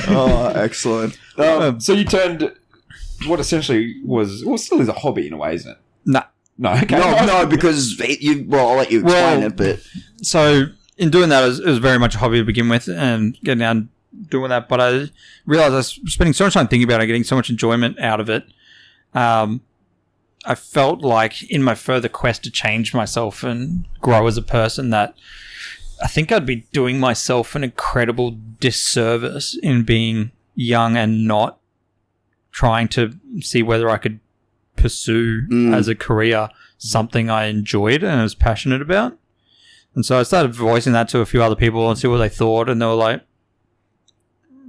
Oh, excellent. So you turned what essentially was, well, still is a hobby in a way, isn't it? Nah. No, okay. No, because I'll let you explain it, but So in doing that, it was very much a hobby to begin with, and getting down doing that. But I realized I was spending so much time thinking about it, getting so much enjoyment out of it. I felt like in my further quest to change myself and grow as a person that I think I'd be doing myself an incredible disservice in being young and not trying to see whether I could pursue as a career something I enjoyed and was passionate about. And so I started voicing that to a few other people and see what they thought, and they were like,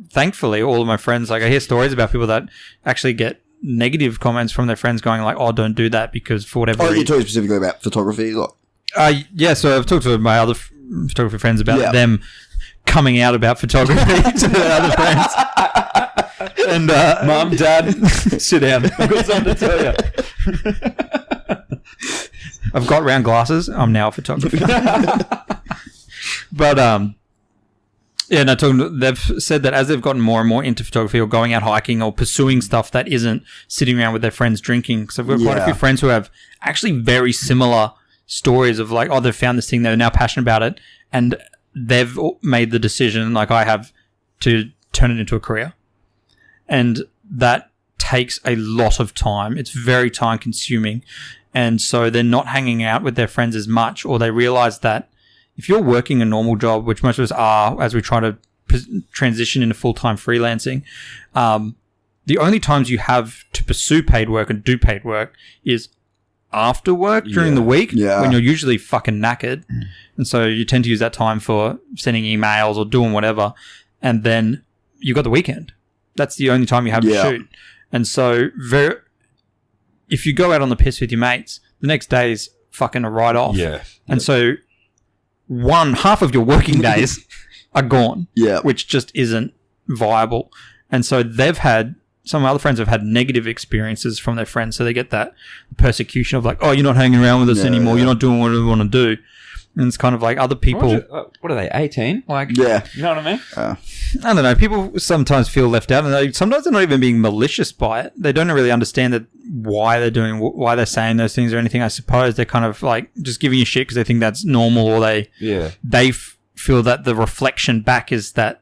thankfully, all of my friends, like I hear stories about people that actually get negative comments from their friends going like, oh, don't do that because for whatever you're reason. talking specifically about photography, like Yeah, so I've talked to my other photography friends about Yeah. them coming out about photography to their other friends. And Mum, Dad, sit down. I've got something to tell you. I've got round glasses. I'm now a photographer. But yeah, no, they've said that as they've gotten more and more into photography or going out hiking or pursuing stuff that isn't sitting around with their friends drinking, because I've got quite a few friends who have actually very similar stories of like, oh, they've found this thing, they're now passionate about it, and they've made the decision, like I have, to turn it into a career. And that takes a lot of time. It's very time consuming. And so they're not hanging out with their friends as much, or they realize that if you're working a normal job, which most of us are as we try to transition into full-time freelancing, the only times you have to pursue paid work and do paid work is after work during the week when you're usually fucking knackered. And so you tend to use that time for sending emails or doing whatever. And then you've got the weekend. That's the only time you have to shoot. And so if you go out on the piss with your mates, the next day is fucking a write-off. Yeah. And so half of your working days are gone, which just isn't viable. And so some other friends have had negative experiences from their friends. So they get that persecution of like, oh, you're not hanging around with us anymore. You're not doing what we want to do. And it's kind of like other people. What are they, 18? Like, you know what I mean? I don't know. People sometimes feel left out, and sometimes they're not even being malicious by it. They don't really understand why they're saying those things or anything. I suppose they're kind of like just giving you shit because they think that's normal, or they feel that the reflection back is that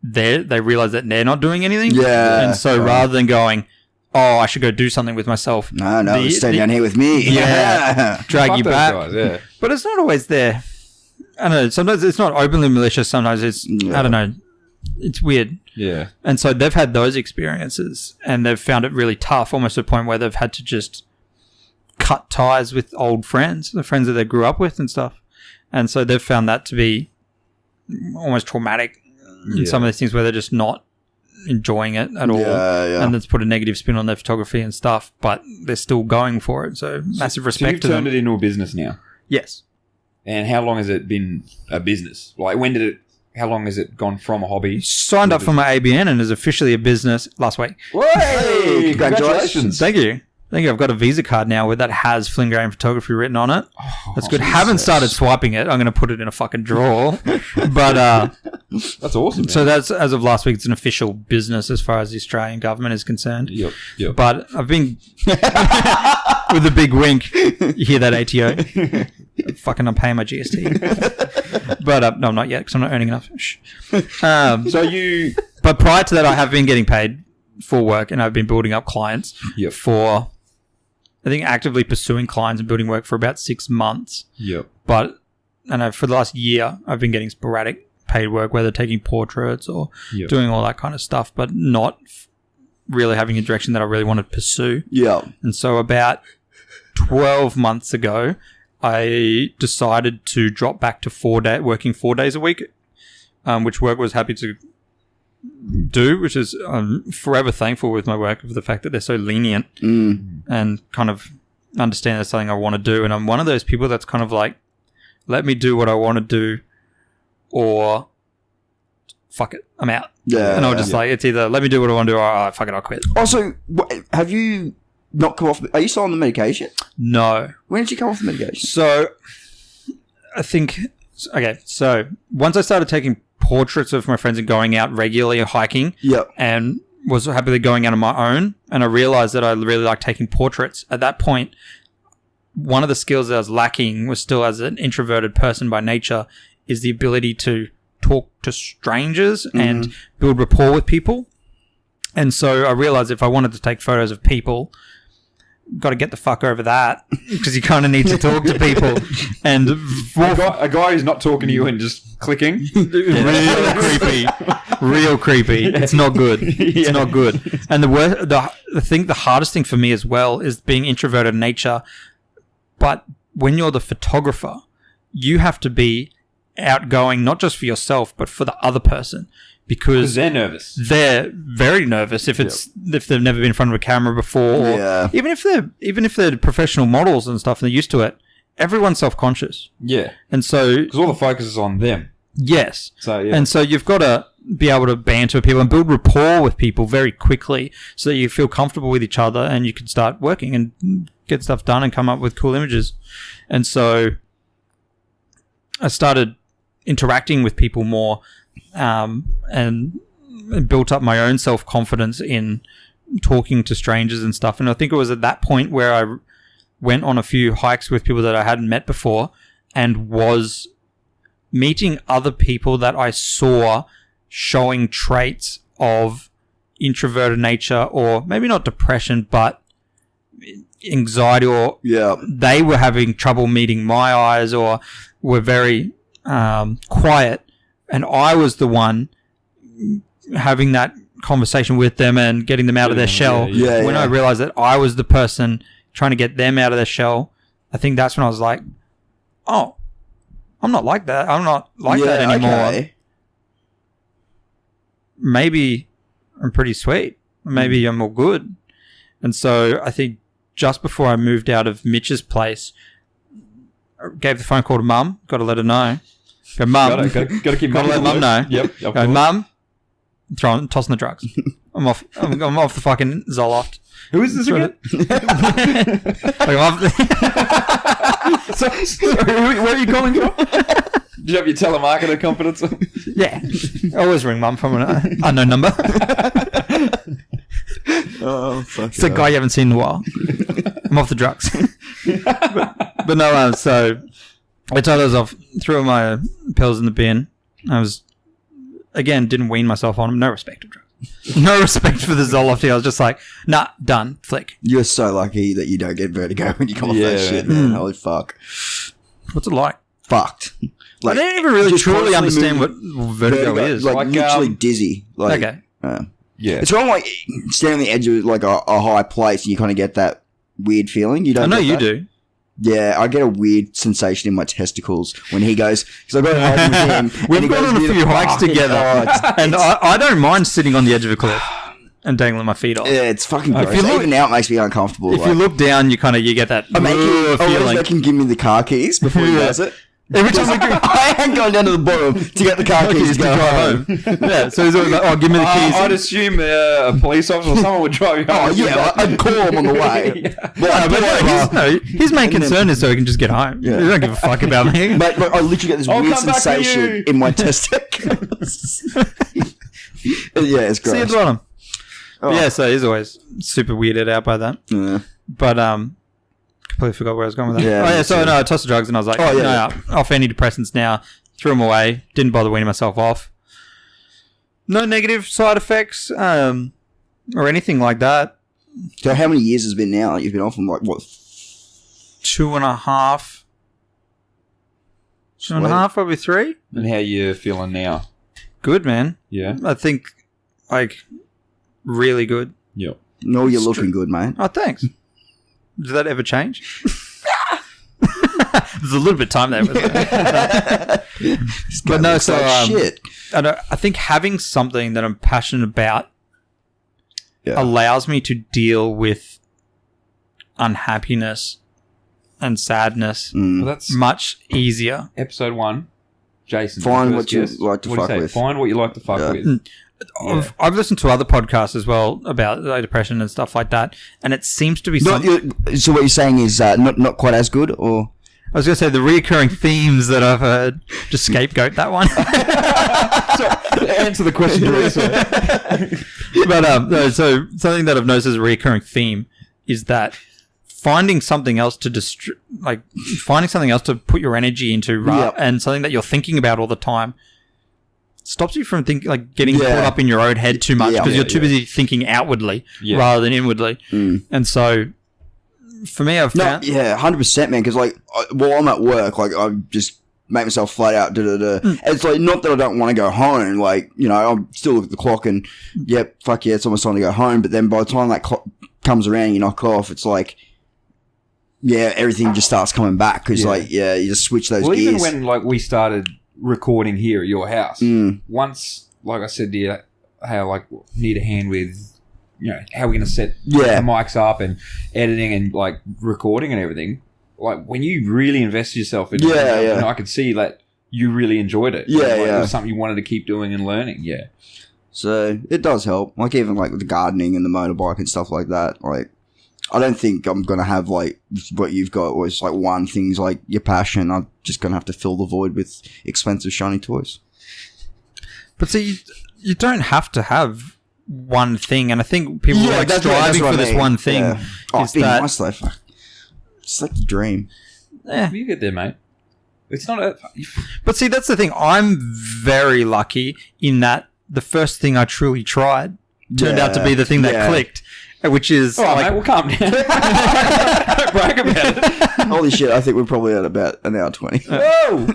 they realize that they're not doing anything. Yeah. And so rather than going, oh, I should go do something with myself. No, stay down here with me. Yeah. Drag you back. Guys, But it's not always there. I don't know. Sometimes it's not openly malicious. Sometimes it's, I don't know. It's weird. Yeah. And so they've had those experiences and they've found it really tough, almost to the point where they've had to just cut ties with old friends, the friends that they grew up with and stuff. And so they've found that to be almost traumatic in some of these things where they're just not enjoying it at all, and it's put a negative spin on their photography and stuff, but they're still going for it. So massive respect to them. So you've turned it into a business now. Yes. And how long has it been a business? Like, how long has it gone from a hobby? Signed up for my ABN and is officially a business last week. Hey, congratulations. Thank you. I've got a Visa card now that has Flynn Graham Photography written on it. Oh, that's good. Haven't started swiping it. I'm going to put it in a fucking drawer. But that's awesome. Man. So that's, as of last week, it's an official business as far as the Australian government is concerned. Yep. But I've been with a big wink. You hear that, ATO? I'm paying my GST. But no, not yet because I'm not earning enough. But prior to that, I have been getting paid for work, and I've been building up clients for, I think, actively pursuing clients and building work for about 6 months. Yep. But for the last year, I've been getting sporadic paid work, whether taking portraits or doing all that kind of stuff, but not really having a direction that I really wanted to pursue. Yeah. And so about 12 months ago, I decided to drop back to working 4 days a week, which work was happy to do, which is I'm forever thankful with my work for the fact that they're so lenient and kind of understand that's something I want to do. And I'm one of those people that's kind of like, let me do what I want to do, or fuck it, I'm out. Yeah. And I was just like, it's either let me do what I want to do, or fuck it, I'll quit. Also, have you not come off? Are you still on the medication? No. When did you come off the medication? So, I think, okay, so once I started taking portraits of my friends and going out regularly hiking, Yep. and was happily going out on my own, and I realized that I really like taking portraits. At that point, one of the skills that I was lacking was still as an introverted person by nature is the ability to talk to strangers and build rapport with people. And so I realized if I wanted to take photos of people, got to get the fuck over that because you kind of need to talk to people. And A guy who's not talking to you and just clicking. real creepy. It's not good. It's not good. And the hardest thing for me as well is being introverted in nature. But when you're the photographer, you have to be outgoing, not just for yourself, but for the other person. Because they're nervous. They're very nervous if they've never been in front of a camera before, or even if they're professional models and stuff and they're used to it. Everyone's self-conscious. Yeah, and so because all the focus is on them. Yes. So yeah, and so you've got to be able to banter with people and build rapport with people very quickly, so that you feel comfortable with each other and you can start working and get stuff done and come up with cool images. And so I started interacting with people more. And built up my own self-confidence in talking to strangers and stuff. And I think it was at that point where I went on a few hikes with people that I hadn't met before and was meeting other people that I saw showing traits of introverted nature, or maybe not depression, but anxiety, or they were having trouble meeting my eyes or were very quiet. And I was the one having that conversation with them and getting them out of their shell. When I realized that I was the person trying to get them out of their shell, I think that's when I was like, oh, I'm not like that. I'm not like that anymore. Okay. Maybe I'm pretty sweet. Maybe I'm all good. And so I think just before I moved out of Mitch's place, I gave the phone call to Mum, got to let her know. Go, Mum. Gotta keep Gotta let Mum know. Yep. Go, Mum. Tossing the drugs. I'm off. I'm off the fucking Zoloft. Who is this again? Where are you calling from? Did you have your telemarketer confidence? Yeah. I always ring Mum from an unknown number. Oh, fuck. It's a guy you haven't seen in a while. I'm off the drugs. but no, so I told her I was off, threw my pills in the bin. I was, again, didn't wean myself on them. No respect of drugs. No respect for the Zoloft. I was just like, nah, done. Flick. You're so lucky that you don't get vertigo when you come off that shit, man. Holy fuck. What's it like? Fucked. Like, I didn't even really truly understand what vertigo is. Like literally dizzy. Like, okay. It's kind of like standing on the edge of like a high place and you kind of get that weird feeling. You don't. I know you do. Yeah, I get a weird sensation in my testicles when he goes, because I've got to hike with him. We've gone on a few hikes together, and I don't mind sitting on the edge of a cliff and dangling my feet off. Yeah, it's fucking gross. Even now it makes me uncomfortable. If you look down, you get that feeling. I can give me the car keys before he does it. Every time I ain't going down to the bottom to get the car keys to go home. Yeah, so he's always like, oh, give me the keys. I'd assume a police officer or someone would drive you home. Oh, yeah, I'd call him on the way. His main concern is so he can just get home. Yeah. He don't give a fuck about me. But I literally get this weird sensation in my testicles. Yeah, it's gross. See you at the bottom. Oh. Yeah, so he's always super weirded out by that. Yeah. But, completely forgot where I was going with that. Yeah, so I tossed the drugs and I was like, off antidepressants now. Threw them away. Didn't bother weaning myself off. No negative side effects or anything like that. So how many years has it been now? You've been off them like, what? 2.5. 2.5, probably 3. And how you feeling now? Good, man. Yeah. I think, like, really good. Yep. No, you're looking good, mate. Oh, thanks. Did that ever change? There's a little bit of time there. But no, so shit. I think having something that I'm passionate about allows me to deal with unhappiness and sadness Well, that's much easier. episode 1. Jason. Find the what first you guest. like to What do you fuck say? with. Find what you like to fuck Yeah. with. I've listened to other podcasts as well about like, depression and stuff like that, and it seems to be So what you're saying is not quite as good, or I was going to say the reoccurring themes that I've heard. Just scapegoat that one. So, answer the question directly. But no, so something that I've noticed as a reoccurring theme is that finding something else to finding something else to put your energy into, Yep. and something that you're thinking about all the time stops you from getting caught up in your own head too much because you're too busy thinking outwardly rather than inwardly. And so for me, I've found 100%, man. Because while I'm at work, I just make myself flat out. It's not that I don't want to go home. Like, I'm still look at the clock and fuck yeah, it's almost time to go home. But then by the time that clock comes around, you knock off. It's like, everything just starts coming back because you just switch those gears. Even when we started recording here at your house, once, like I said to you, how need a hand with, how we're going to set the mics up and editing and recording and everything. When you really invested yourself in it, I could see that you really enjoyed it. It was something you wanted to keep doing and learning. Yeah. So it does help. Even with the gardening and the motorbike and stuff like that. I don't think I'm going to have what you've got was one thing's your passion. I'm just going to have to fill the void with expensive shiny toys. But see, you don't have to have one thing, and I think people are striving for this one thing. Yeah. It's been nice though. It's like a dream. Yeah. You get there, mate. It's not But see, that's the thing. I'm very lucky in that the first thing I truly tried turned out to be the thing that clicked. Which is mate, we'll calm down. Don't brag about it. Holy shit! I think we're probably at about an hour 20. Whoa!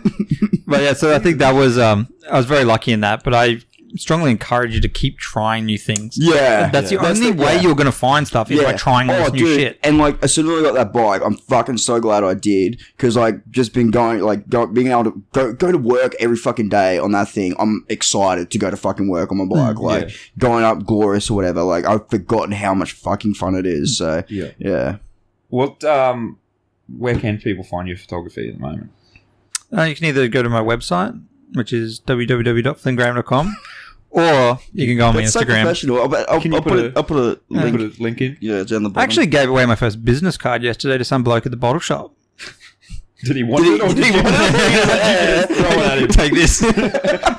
But so I think that was I was very lucky in that. But I strongly encourage you to keep trying new things. Yeah, that's the only way you're going to find stuff is by trying all this new shit. And as soon as I got that bike, I'm fucking so glad I did because just been going being able to go to work every fucking day on that thing. I'm excited to go to fucking work on my bike, going up glorious or whatever. I've forgotten how much fucking fun it is. So yeah. What where can people find your photography at the moment? You can either go to my website, which is www.flynngraham.com. Or you can go on my Instagram. So professional. I'll put a link. Put a link in. Yeah, it's on the bottom. I actually gave away my first business card yesterday to some bloke at the bottle shop. Did he want it? Or did he want it? Throw it at him. Take this.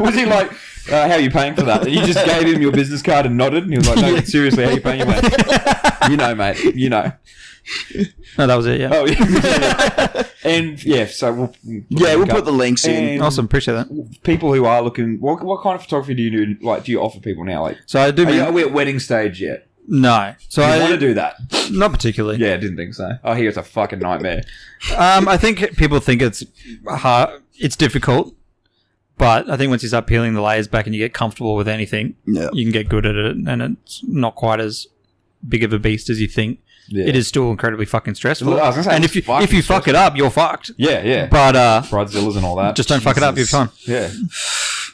Was he like, how are you paying for that? And you just gave him your business card and nodded, and he was like, no, seriously, how are you paying your mate? Mate. No, that was it, yeah. Oh, yeah. And, so we'll put the links in. Awesome, appreciate that. People who are looking, what kind of photography do you do? Do you offer people now? So I do. Are we at wedding stage yet? No. So I want to do that. Not particularly. Yeah, I didn't think so. I hear it's a fucking nightmare. I think people think it's hard. It's difficult. But I think once you start peeling the layers back and you get comfortable with anything, you can get good at it, and it's not quite as big of a beast as you think. Yeah. It is still incredibly fucking stressful. And if you fuck it up, you're fucked. Yeah. But Bridezillas and all that. Just don't fuck it up, you're fine. Yeah.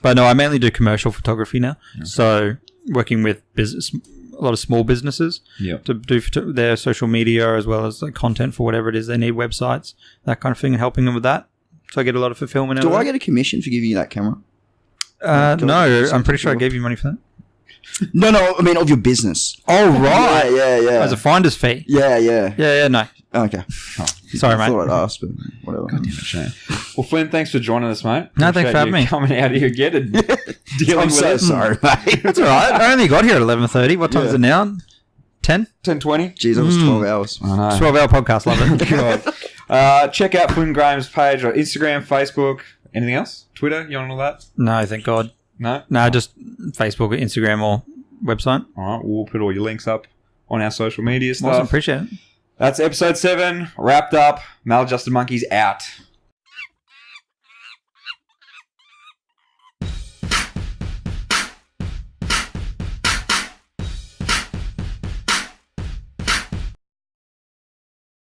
But no, I mainly do commercial photography now. Okay. So working with a lot of small businesses to do their social media as well as content for whatever it is they need, websites, that kind of thing, and helping them with that. So I get a lot of fulfillment out of it. Do I get a commission for giving you that camera? No, I'm pretty sure I gave you money for that. No, I mean of your business. Oh, right. Yeah. As a finder's fee. Yeah, no. Okay. Sorry, mate. I thought I'd ask, but whatever. God damn it, Shane. Well, Flynn, thanks for joining us, mate. No, thanks for having me. Coming out here again and dealing with it. Sorry, mate. That's all right. I only got here at 11:30. What time is it now? 10? 10:20? Jeez, that was 12 hours. I know. 12-hour podcast. Love it. God. Check out Flynn Graham's page on Instagram, Facebook. Anything else? Twitter? You on all that? No, thank God. No? No, just Facebook, Instagram, or website. All right, we'll put all your links up on our social media stuff. Awesome, appreciate it. That's episode 7, wrapped up. Maladjusted Monkeys out.